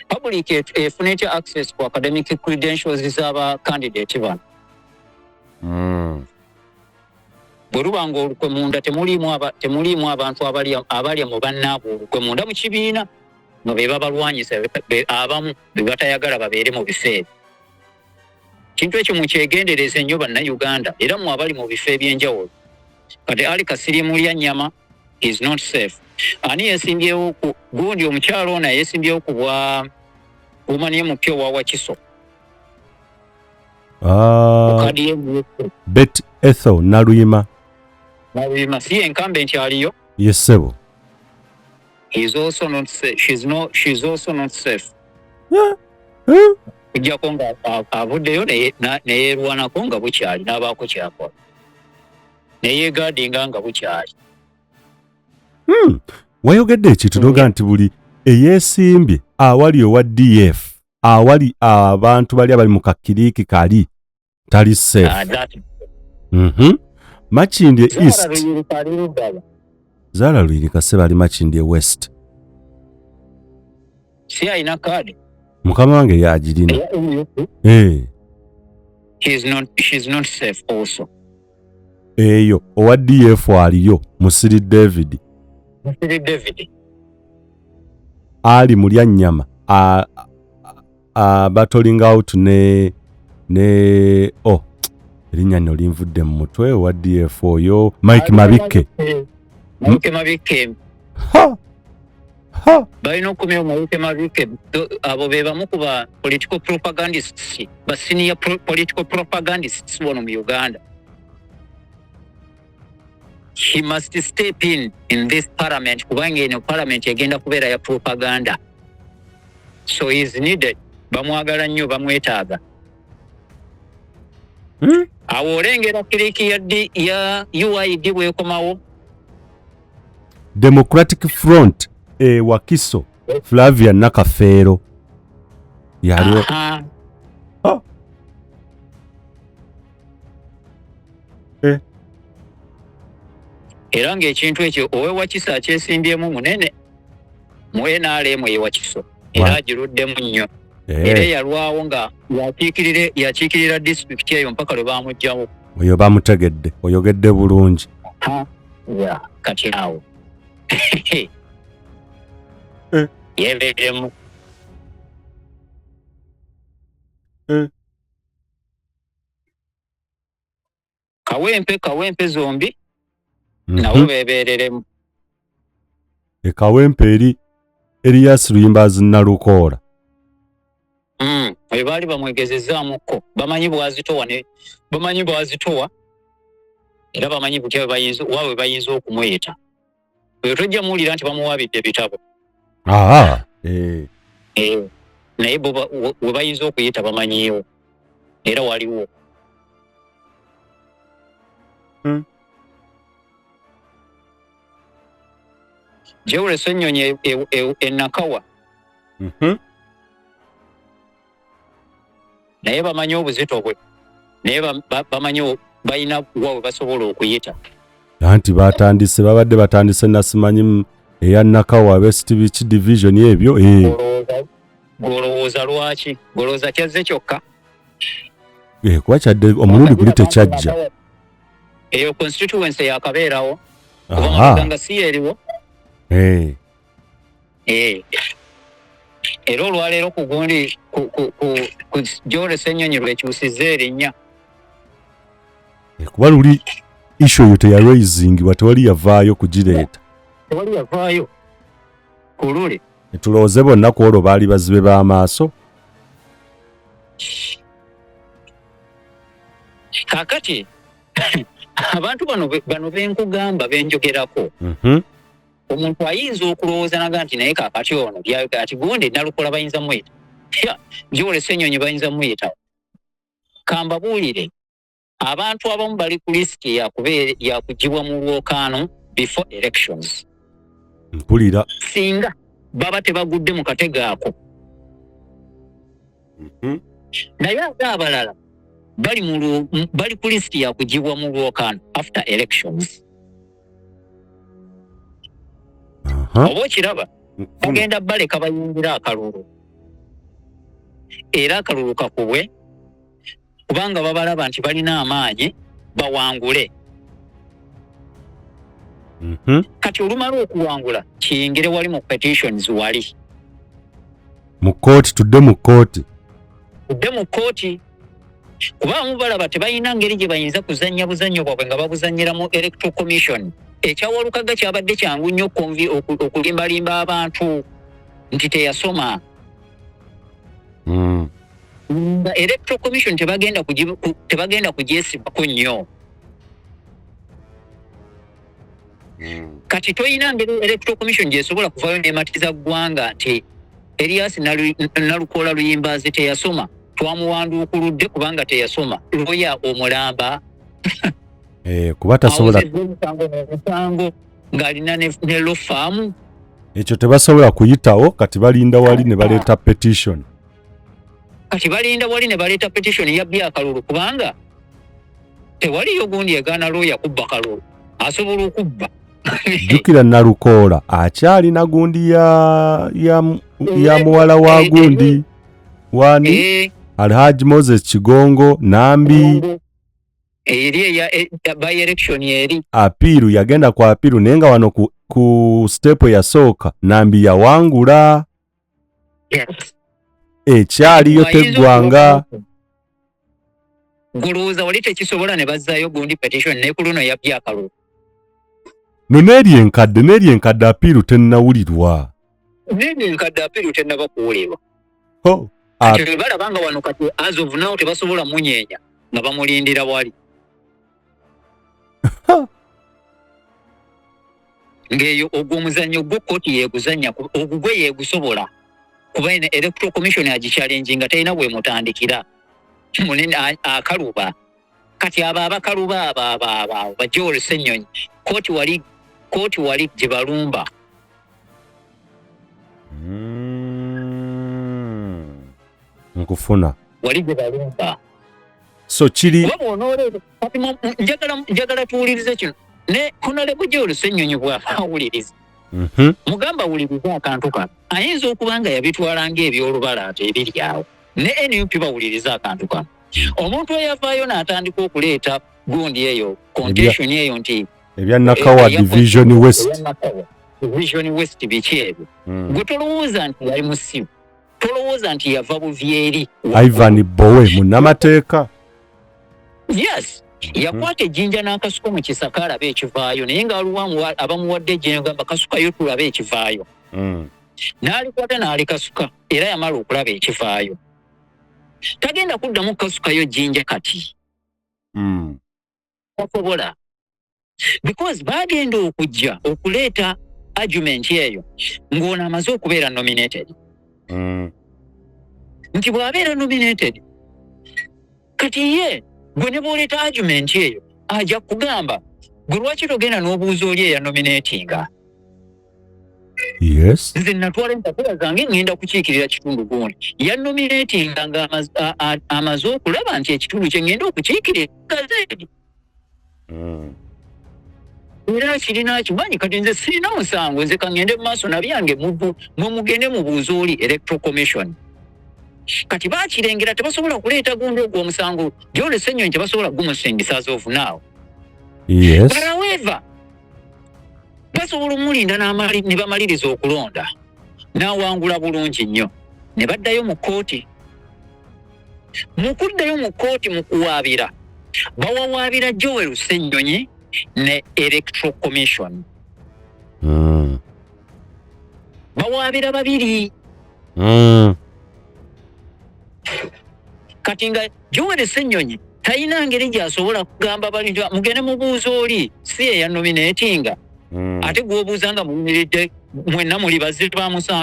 Public efunite access to academic credentials z'aba candidate bano. Bwe luba ng'olukwe munda temuliimu abantu abalya mu bannaabwe olukwe munda mu kibiina nga be babalwanyisa abamu be batayagala babeere mu bifo ebyo. Kintu ekyo mukyegendereza ennyo bannayuganda era mu abali mu bifo eby'enjawulo. Kati Ali Kasirye mu Lyanyama is not safe. Ani yeesimbyewo ku gundi omukyalo ono yeesimbyewo ku bumanye mupya wa Wakiso. Bet Ethel Naluyima si incumbent aliyo. Yes sebo. She's also not safe. Kujjako nga avuddeyo neyeerwanako nga bukyali n'abaako kyakola neyeegaadinga nga bukyali. Wayogedde ekitunoga nti buli eyeesimbye awali owa DF awali abantu bali abali mu kakiriiki kali tali safe. Makindye East Zara Luyirika se bali Makindye West si alina kaadi mukama wange yagirina. She's not safe also. Eyo owa DF aliyo Musiri David ali mu Lyanyama battling out ne erinnya nno linvudde mu mutwe owa DF oyo Mike Mabike. Balina okumira Mike Mabike abo be bamu ku ba political propagandists ba senior political propagandists wano mu Uganda. He must step in this parliament kubanga eno parliament egenda kubeera ya propaganda. So he is needed. Bamwagala nnyo bamwetaaga. Awo olengera kiriki ya UID bwekomawo Democratic Front Wakiso Flavia Nakafeero yaliwo era ng'ekintu ekyo ow'Ewakisa akyesimbyemu munene mu NRM y'Ewakiso era agiruddemu nnyo era yalwawo nga yakiikirira disitulikiti eyo mpaka lwe baamuggyawo. Oyo bamutegedde, oyogedde bulungi. Kati awo yeebeeremu kawempe zombi nabo beebeereremu. Kawempe eri Erias Luyimbazi Nalukoola. Bwe baali bamwegezezzaamukko bamanyi bwazitowa era bamanyi butya waabwe bayinza okumweta. Oyo tojja muwulira nti bamuwaabidde ebitabo. Naye we bayinza okuyita bamanyiiwo era waliwo. Jewule Ssenyonyi Nakawa naye bamanyi obuzito bwe naye bamanyi balina waabwe basobola okuyita. Anti babadde batandise nasimanyi eya Nakawa West Division ebyo. Golowooza lwaki? Golowooza kyazze kyokka? Kuba kyadde omulundi guli tekyajja. Eyo constituency yakabeerawo kuba Muganga si eriwo. Era olwaleero ku gundi ku Jewule Ssenyonyi lwekyusizza erinnya. Kuba luli issue eyo teyaraisingibwa, tewali yavaayo kugireeta. Tewali yavaayo ku luli. Tulowooze bonna ku olwo baali bazibe b'amaaso. Kaakati abantu bano benkugamba benjogerako. Omuntu ayinza okulowooza naga nti naye kaakati ono ati gundi Nalukoola bayinza muyita. Jewule Ssenyonyi bayinza muyita. Kambabuulire abantu abamu bali ku lisiti yakugibwa mu lwokaano before elections. Mpulira. Singa baba tebagudde mu katego ako. Naye ate abalala bali ku lisiti yakugibwa mu lwokaano after elections. Oba okiraba bagenda baleka bayingira akalulu era akalulu kakubwe kubanga babalaba nti balina amaanyi bawangule. Kati olumala okuwangula kiyingire wali mu petitions wali mu kooti tudde mu kooti kuba mubalaba tebalina ngeri gye bayinza kuzannya buzannyo bwabwe nga babuzannyira mu electoral commission. Ekya Walukagga kyabadde kyangu nnyo okulimbalimba abantu nti teyasoma. Electoral commission tebagenda kugyesibako nnyo. Kati toyina ngeri electoral commission gyesobola kuvaayo n'ematiza ggwanga nti Erias Nalukoola Luyimbazi teyasoma, twamuwanduukuludde kubanga teyasoma. Lawyer omulamba. Kuba tasobola ng'alina ne law firm. Ekyo tebasobola kuyitawo, kati balinda wali ne baleeta petition. Yabbye akalulu kubanga tewaliyo gundi egaana lawyer kubba kalulu. Asobola okubba. Jjukira Nalukoola akyalina gundi ya muwala wa gundi wani Alhaji Moses Kigongo Nambi. Eri ya by election eri apiru yagenda kwa apiru nenga wano ku step yasooka Nambi yawangula. Ekyaliyo teggwanga. Golowooza wali tekisobola ne bazzaayo gundi petition ne ku luno yabbye akalulu. Neeri enkadde apiru tennawulirwa. Neeri enkadde apiru tennaba kuwulirwa. Ate balabanga wano kati as of now tebasobola munyeenya nga bamulindira wali. Ngeyo ogw'omuzannyo gwo kkooti yeeguzannya ogugwe yeegusobola kuba electoral commission agichallenge nga talina bwe mutandikira munene akaluba. Kati abo abakaluba ba Jewule Ssenyonyi kkooti wali gye balumba. nkufuna wali gye balumba so kiri njagala tuwulirize kino ne Honorable Joel Ssenyonyi bw'awuliriza mugamba awuliriza akantu kano ayinza okuba nga yabitwala ng'ebyolubala ate ebiri awo ne NUP bawuliriza akantu kano omuntu eyavaayo n'atandika okuleeta gundi eyo contention eyo nti ebya Nakawa Division West biki ebyo gwe tolowooza nti yali musibu tolowooza nti yava buvyeri Ivan Bowe munnamateeka yes yakwata ejjinja n'akasuka mu kisaka alabe ekivaayo naye ng'aluwamu abamuwadde ejjinja gamba kasukayo tulabe ekivaayo n'alikwata n'alikasuka era yamala okulaba ekivaayo tagenda kuddamu kasukayo jjinja kati tasobola because bagenda okujja okuleeta argument eyo ng'ono amaze okubeera nominated nti bw'abeera nominated kati ye gwe ne bw'oleeta argument eyo ajja kugamba gwe lwaki togenda n'obuuza oli eyanominatinga yes nze natwala empapula zange ngenda kukiikirira kitundu gundi yanominatinga nga amaze okulaba nti ekitundu kye ngenda okukiikirira gazeedi era kirina kimanyi kati nze sirina musango nze kangende mu maaso nabyange mwe mugende mubuuza oli electoral commission kati bakirengera tebasobola kuleeta gundi ogw'omusango Joel Ssenyonyi tebasobola gumusingisa as of now yes but however basobola omulinda ne bamaliriza okulonda n'awangula bulungi nnyo ne baddayo mu kkooti mu kuddayo mu kkooti mu kuwaabira bawawaabira Joel Ssenyonyi ne electoral commission bawaabira babiri kati nga Joel Ssenyonyi talina ngeri gy'asobola kugamba bali mugende mubuuza oli si eyanominatinga ate gw'obuuza nga muyimiridde mwenna muli bazzi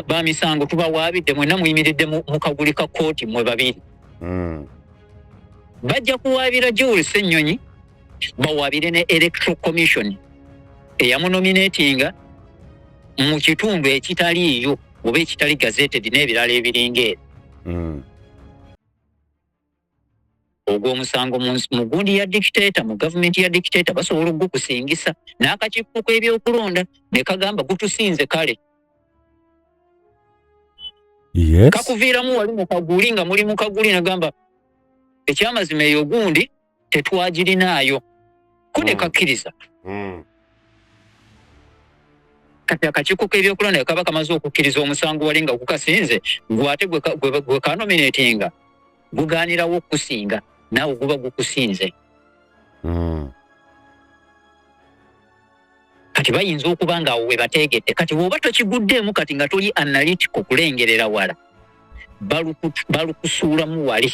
ba misango tubawaabidde mwenna muyimiridde mu kaguli ka kkooti mwe babiri bajja kuwaabira Joel Ssenyonyi bawaabire ne electoral commission eyamunominatinga mu kitundu ekitaliiyo oba ekitali gazetted n'ebirala ebiringa ebyo ogw'omusango mu gundi ya dictator mu gavumenti ya dictator basobola okukusingisa n'akakiiko k'ebyokulonda ne kagamba gutusinze kale yes kakuviiramu wali mu kaguli nga muli mu kaguli nagamba ekyamazima eyo gundi tetwagirinaayo ko ne kakkiriza kati akakiiko k'ebyokulonda kaba kamaze okukkiriza omusango wali nga gukasinze gwate gwe kanominatinga gugaanirawo okukusinga naawe guba gukusinze kati bayinza okuba nga awo we bateegedde kati bw'oba tokiguddeemu kati nga toli analytical kulengerera wala balukusuulamu wali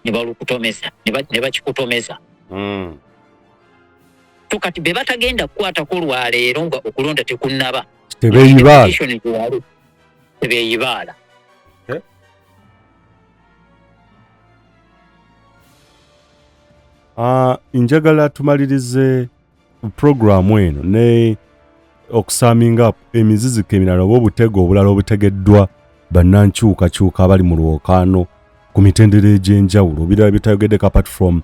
ne balukutomeza ne bakikutomeza so kati be batagenda kukwatako lwaleero nga okulonda tekunnaba tebeeyibaala njagala tumalirize programu eno ne okusaminga emiziziko emirala oba obutego obulala obutegeddwa bannankyukakyuka abali mu lwokaano ku mitendera egy'enjawulo birala bitayogeddeko apart from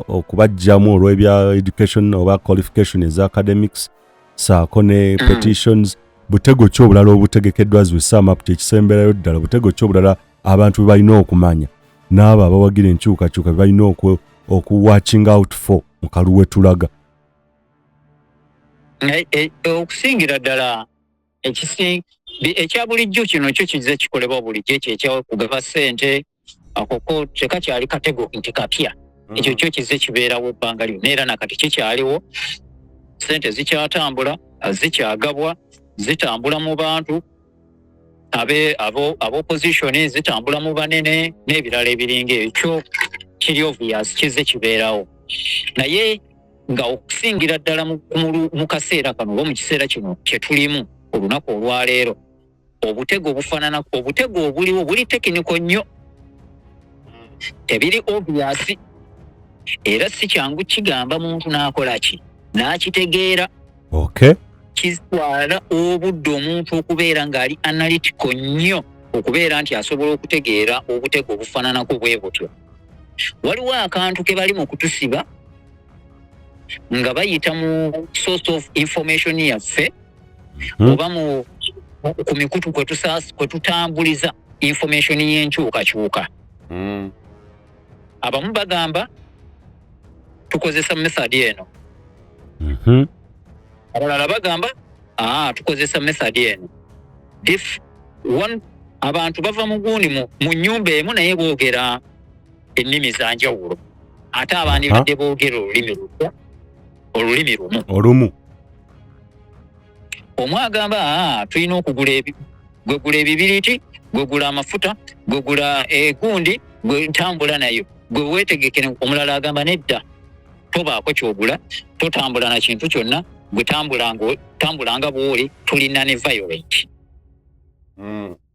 okubajjamu olw'ebya education oba qualification eza academics saako ne petitions butego ki obulala obutegekeddwa as we sum up tekisemberayo ddala butego ki obulala abantu bwe balina okumanya n'abo abawagira enkyukakyuka bwe balina watching out for mu kalulu we tulaga okusingira ddala ekya bulijjo kino kyo kize kikolebwa bulijjo ekyo ekyakugaba ssente akoko tekakyali katego nti kapya ekyo kyo kize kibeerawo ebbanga lyonna era nakati kikyaliwo ssente zikyatambula zikyagabwa zitambula mu bantu ab'opposition zitambula mu banene n'ebirala ebiringa ekyo kiri obvious kize kibeerawo naye nga okusingira ddala mu kaseera kano oba mu kiseera kino kye tulimu olunaku olwaleero obutego obufaanana obutego obuliwo buli tekiniko nnyo tebiri obvious era si kyangu kigamba muntu n'akola ki n'akitegeera okay kitwala obudde omuntu okubeera ng'ali analytical nnyo okubeera nti asobola okutegeera obutego obufaananako bwe butyo. Waliwo akantu ke bali mu kutusiba nga bayita mu source of information yaffe oba ku mikutu kwe tutambuliza information y'enkyukakyuka. Abamu bagamba tukozesa method eno. Abalala bagamba tukozesa method eno. Abantu bava mu gundi mu nnyumba emu naye boogera ennimi za njawulo. Ate abaani badde boogera olulimi lumu. Omu agamba tulina okugula gwegula ebibiriti, gwegula amafuta, gwegula egundi, gwe ntambula nayo. Gwe weetegekere. Omulala agamba nedda, tobaako kyogula, totambula na kintu kyonna, gwe tambulanga bw'oli, tulina ne violent.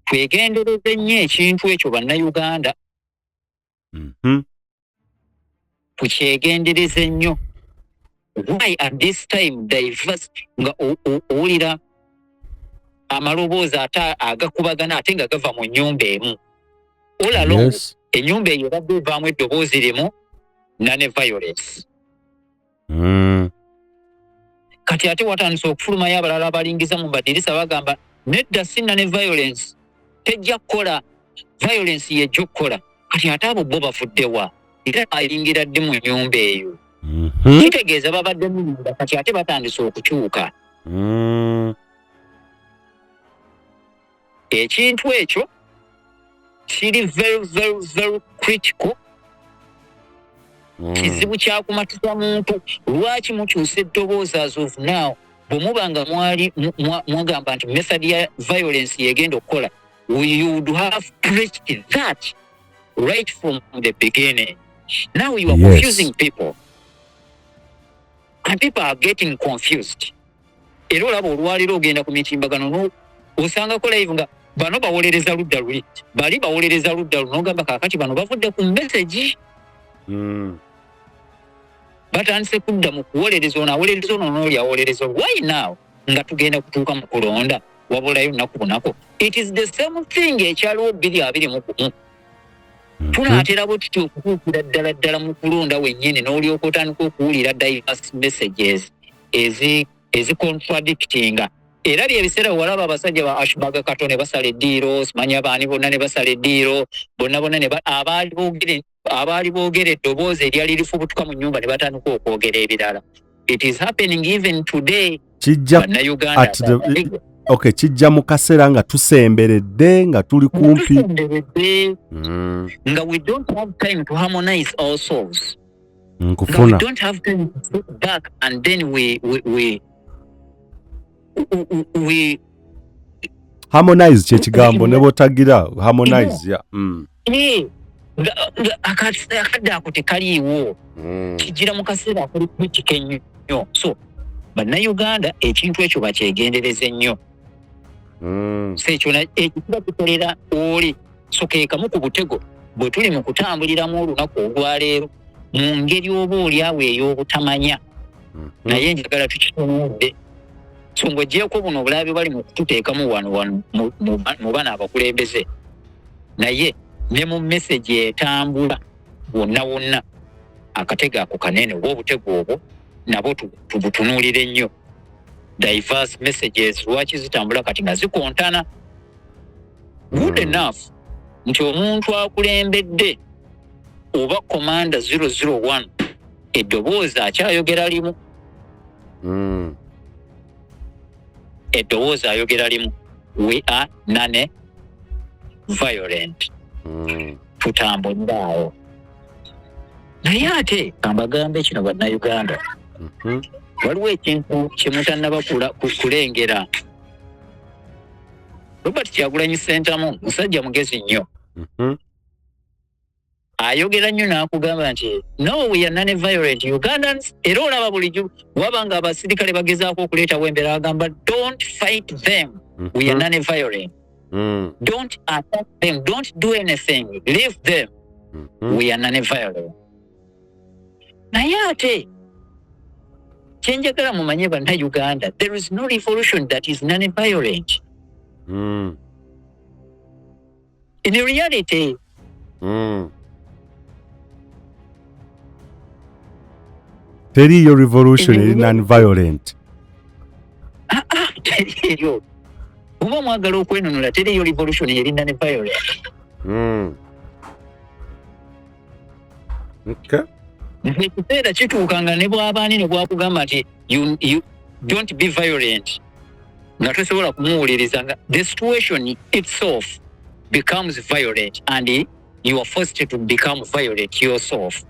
Twegendereze nnyo ekintu ekyo bannayuganda. Tukyegendereze nnyo. Why at this time diverse nga owulira amaloboozi agakubagana ate nga gava mu nnyumba emu. All along ennyumba eyo badde evaamu eddoboozi limu nane violence. Kati ate watandise okufulumayo abalala abalingiza mu badirisa bagamba nedda si nane violence tejja kukola, violence yejja okukola. Kati ate abo bo bafuddewa era alingira ddi mu nnyumba eyo. Kitegeeza babadde munda kati ate batandise okukyuka. Ekintu ekyo kiri very very very critical. Kizibu kyakumatiza muntu. Lwaki mukyusa eddoboozi as of now? Bwe muba nga mwagamba nti method ya violence yegenda okukola, you would have preached that right from the beginning. Now you are confusing people. And people are getting confused. Era olaba olwaliro ogenda ku mitimbagano osangako live nga bano bawolereza ludda luli, bali bawolereza ludda luno, ogamba kaakati bano bavudde ku message. Batandise kudda mu kuwolereza ono awolereza ono n'oli awolereza. Why now nga tugenda kutuuka mu kulonda wabulayo nnaku bunako? It is the same thing ekyaliwo 2021. Tunaatera bwe tutyo okutuukira ddala mu kulonda wennyini n'olyoka otandika okuwulira diverse messages ezi-contradictinga. Era byebiseera walaba abasajja ba Ashbaga Kato ne basala eddiiro, simanya baani bonna ne basala eddiiro, bonna abaali boogera eddoboozi eryali lifubutuka mu nnyumba ne batandika okwogera ebirala. It is happening even today. Kijja mu kaseera nga tusemberedde nga tuli kumpi. Nga we don't have time to harmonize ourselves. Nkufuna. We don't have time to sit back and then we harmonize kyekigambo ne botagira harmonize ya. Akadde ako tekaliiwo. Kijira mu kaseera akuli kritika ennyo. So bannayuganda ekintu ekyo bakyegendereze nnyo. Sekyona ekikuba tukolera oli sokeekamu ku butego bwe tuli mu kutambuliramu olunaku olwaleero mu ngeri oba oliawo ey'obutamanya. Naye njagala tukitunuudde. So ng'oggyeko buno obulabe bali mu kututeekamu wano mu bana abakulembeze. Naye ne mu message etambula wonna akatego ako kanene oba obutego obwo nabo tubutunuulire nnyo. Diverse messages lwaki zitambula kati nga zikontana. Good enough nti omuntu akulembedde oba Commander 001 eddoboozi akyayogera limu. Eddoboozi ayogera limu. We are none violent. Tutambulira awo. Naye ate kambagambe kino bannayuganda. Waliwo ekintu kye mutannaba kulengera. Robert Kyagulanyi Ssentamu musajja mugezi nnyo. Ayogera nnyo n'akugamba nti no we are non-violent Ugandans. Era olaba bulijjo wabanga abasirikale bagezaako okuleetawo embeera agamba don't fight them. We are non-violent. Don't attack them. Don't do anything. Leave them. We are non-violent. Naye ate kyenjagala mumanye bannayuganda, there is no revolution that is non-violent. In reality, teriyo revolution eri non-violent. Teriyo. Oba mwagala okwenunula teriyo revolution eri non-violent. Okay. Ekiseera kituukanga ne bw'abaani ne bwakugamba nti you don't be violent. Nga tosobola kumuwuliriza nga the situation itself becomes violent and you are forced to become violent yourself.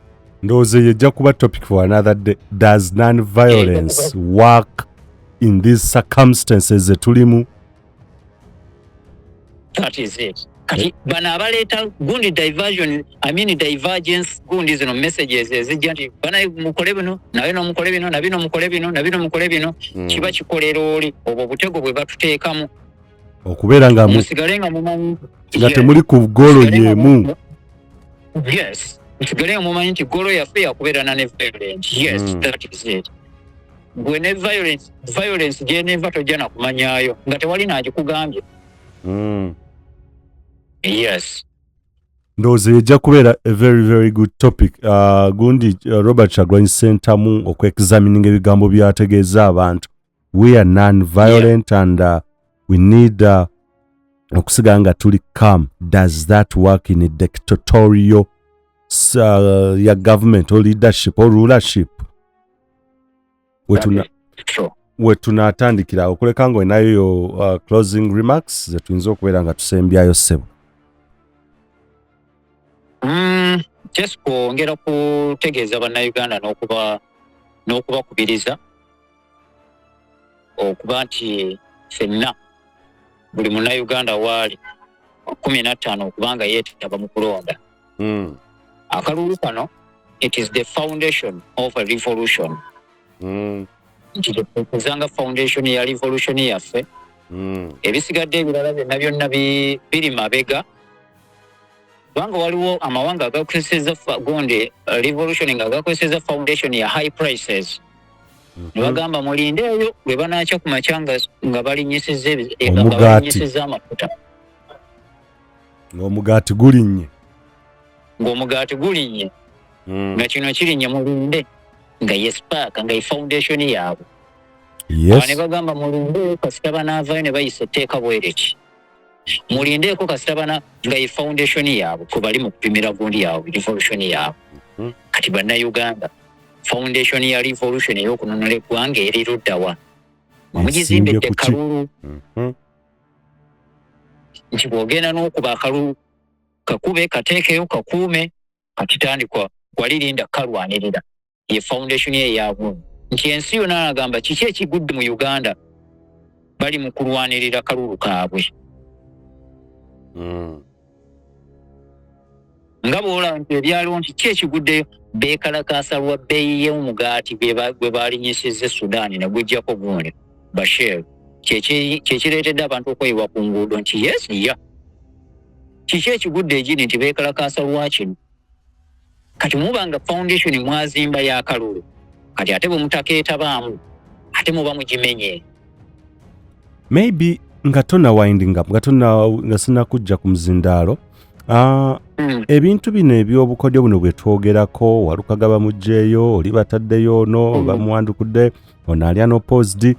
Ndowooza yejja kuba topic for another day. Does non-violence work in these circumstances that tulimu? That is it. Kati bana abaleeta gundi divergence gundi zino messages ezijja nti bana mukole bino naye no mukole bino na bino mukole bino na bino mukole bino kiba kikolera oli obwo obutego bwe batuteekamu okubeera nga musigale nga mumanyi nga temuli ku golo yemu. Yes, musigale nga mumanyi nti golo yaffe yakubeera na ne violence. Yes, that is it. Gwe ne violence gyeneva tojja na kumanyaayo nga tewali naagikugambye. Yes. Ndowooza yejja kubeera a very very good topic. Gundi Robert Kyagulanyi Ssentamu okwe-examining ebigambo byategeeza abantu. We are non-violent and we need okusigala nga tuli calm. Does that work in a dictatorial ya government or leadership or rulership? We tunaatandikira okuleka nga olinayo yo closing remarks ze tuyinza okubeera nga tusembyayo ssebo. Just kwongera kutegeeza bannayuganda n'okubakubiriza okuba nti ffenna buli munnayuganda waali 15 okubanga yeetaba mu kulonda. Akalulu kano it is the foundation of a revolution. Nti tekuzanga foundation ya revolution yaffe. Ebisigadde ebirala byonna biri mabega. Kubanga waliwo amawanga agakozeseza gonde revolution nga agakozeseza foundation ya high prices. Bagamba mulinde eyo bwe banaacha ku machanga nga balinyisiza amafuta. Ng'omugaati gulinnye. Nga kino kirinnye mulinde nga yespaaka nga foundation yaabwe. Yes. Ne bagamba mulinde kasita banaavayo ne bayisa etteeka bwereki. Mulindeeko kasita bana nga foundation yaabwe kwe bali mu kupimira gundi yaabwe revolution yaabwe. Kati bannayuganda foundation ya revolution ey'okununula eggwanga eri luddawa? Mugizimbidde kalulu. Nti bw'ogenda n'okuba akalulu kakube kateekeyo kakuume katitandikwa walirinda kalwanirira ye foundation ye yaabwe. Nti ensi yonna agamba kiki ekigudde mu Uganda bali mu kulwanirira kalulu kaabwe. Nga bw'olaba nti ebyaliwo nti ki ekiguddeyo beekalakaasa lwa bbeeyi y'omugaati gwe baalinyisizza Sudaani ne gujjako gundi Bashir. Kyekireetedde abantu okweyiwa ku nguudo nti yes ya kiki ekigudde egiri nti beekalakaasa lwa kino. Kati mubanga foundation mwazimba ya kalulu kati ate bwe mutakeetabaamu ate muba mugimenye. Maybe nga tonna winding up nga sinakujja ku muzindaalo. Ebintu bino ebyobukodyo buno bwe twogerako Walukagga bamuggyeeyo oli bataddeyo ono bamuwandukudde ono ali unopposed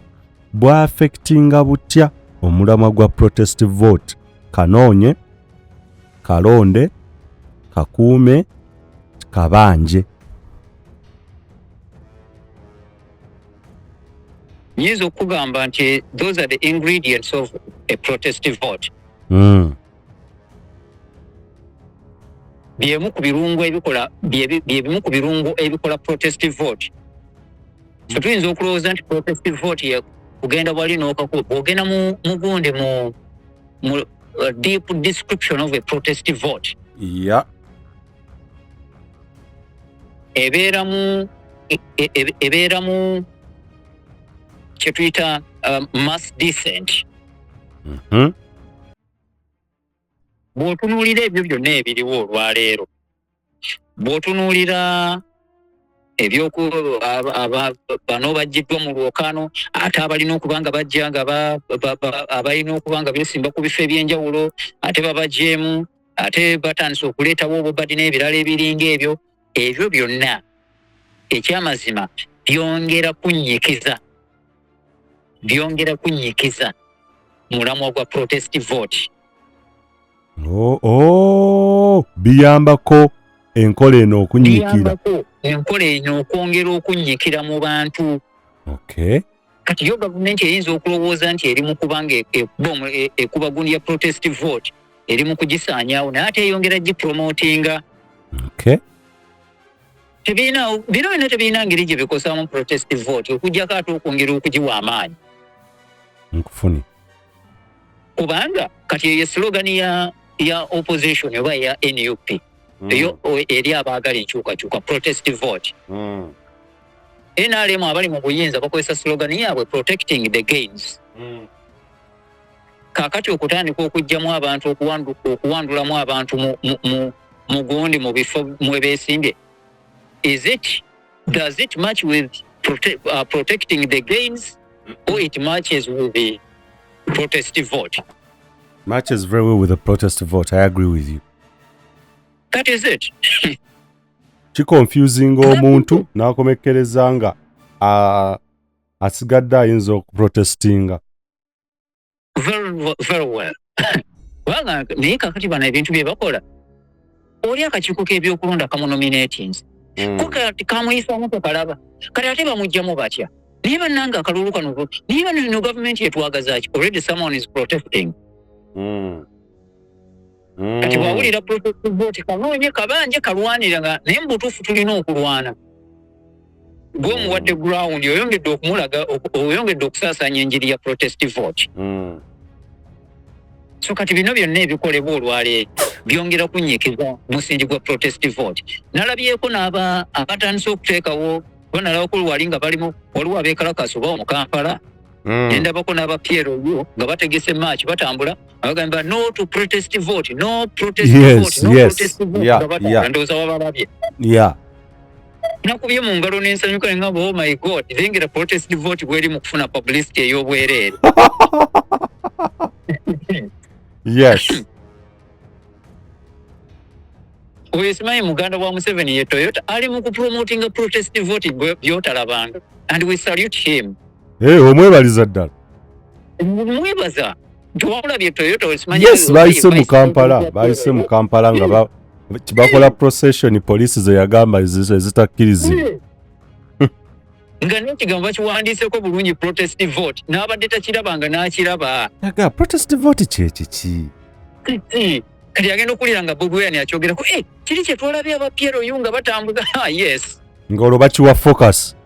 bwa affectinga butya omulamwa gwa protest vote. Kanoonye kalonde kakuume kabanje. Nyinza okugamba nti those are the ingredients of a protest vote. Byemu ku birungo ebikola protest vote. So tuyinza okulowooza nti protest vote ye kugenda wali n'okakuba ogenda mu gundi mu deep description of a protest vote. Yeah. Ebeeramu kye tuyita mass dissent. Bw'otunuulira ebyo byonna ebiriwo olwaleero, bw'otunuulira bano bajjiddwa mu lwokano ate abalina okuba nga bajja nga abalina okuba nga beesimba ku bifo ebyenjawulo ate babajjeemu ate batandise okuleetawo obubadi n'ebirala ebiringa ebyo byonna ekyamazima byongera kunyikiza mulamwa gwa protest vote. Biyambako enkola eno okunyikira. Enkola eno okwongera okunyikira mu bantu. Okay. Kati yo gavumenti eyinza okulowooza nti eri mu kubanga ekuba gundi ya protest vote eri mu kugisaanyaawo naye ate eyongera gipromotinga. Okay. Bino byonna tebirina ngeri gye bikosaamu protest vote okujjako ate okwongera okugiwa amaanyi. Nkufuni. Kubanga kati eyo slogan ya opposition oba ya NUP eyo eri abaagala enkyukakyuka protest vote. NRM abali mu buyinza bakozesa slogan yaabwe protecting the gains. Kaakati okutandika okujjamu abantu okuwandulamu abantu mu gundi mu bifo mwe beesimbye. Does it match with protecting the gains or it matches with the protest vote? Matches very well with the protest vote. I agree with you. That is it. Confusing omuntu n'akomekkereza nga asigadde ayinza okuprotestinga. Very well. Naye kakati bano ebintu bye bakola oli akakiiko k'ebyokulonda kamunominatings kati kamuyisaamu tekalaba kati ate bamugjamu batya naye bannanga akalulu kano naye bano gavumenti yetwagaza ki already someone is protesting. Kati bwawulira protest vote kanoonye kabanje kalwanira nga naye mubutuufu tulina okulwana gw'omuwadde ground oyongedde okumulaga oyongedde okusaasaanya enjiri ya protest vote. So kati bino byonna ebikolebwa olwaleero byongera kunyikiza musingi gwa protest vote. Nalabyeko abatandise okuteekawo banalaba ko lwali nga balimu waliwo abeekalakaasi oba mu Kampala endabako n'abapiero yo nga bategese match batambula bagamba no to protest vote, no protest vote, no protest vote. Ndowooza wabalabye. Nakubye mu ngalo n'ensanyuka ne ngamba oh my god lengera protest vote bweri mu kufuna publicity ey'obwereere. Yes. Simanyi muganda wa Museveni ye Toyota ali mu kupromotinga protest vote byotalabanga and we salute him. Omwebaliza ddala. Mwebaza. Tuwamulabye Toyota simanyi. Yes, bayise mu Kampala nga bakola procession police ze yagamba ezitakkirizibwa. Nga n'ekigambo bakiwandiiseko bulungi protest vote n'abadde takirabanga n'akiraba. Protest vote kyekiki? Kati agenda okulira nga Bobi Wine akyogerako kiri kye twalabye abapiero yo nga batambuza. Yes. Ng'olwo bakiwa focus.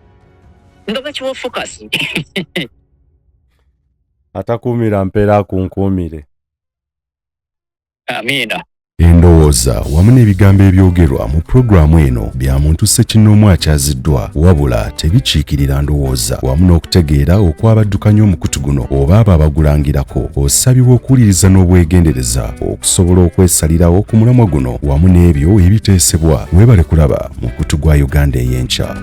Atakuumira mpeera kunkuumire. Amiina. Endowooza wamu n'ebigambo ebyogerwa mu pulogulaamu eno bya muntu ssekinnoomu akyaziddwa wabula tebikiikirira ndowooza wamu n'okutegeera okwabaddukanya omukutu guno oba abo abagulangirako osabibwa okuwuliriza n'obwegendereza okusobola okwesalirawo ku mulamwa guno wamu n'ebyo ebiteesebwa weebale kulaba mu kutu gwa Uganda Eyenkya.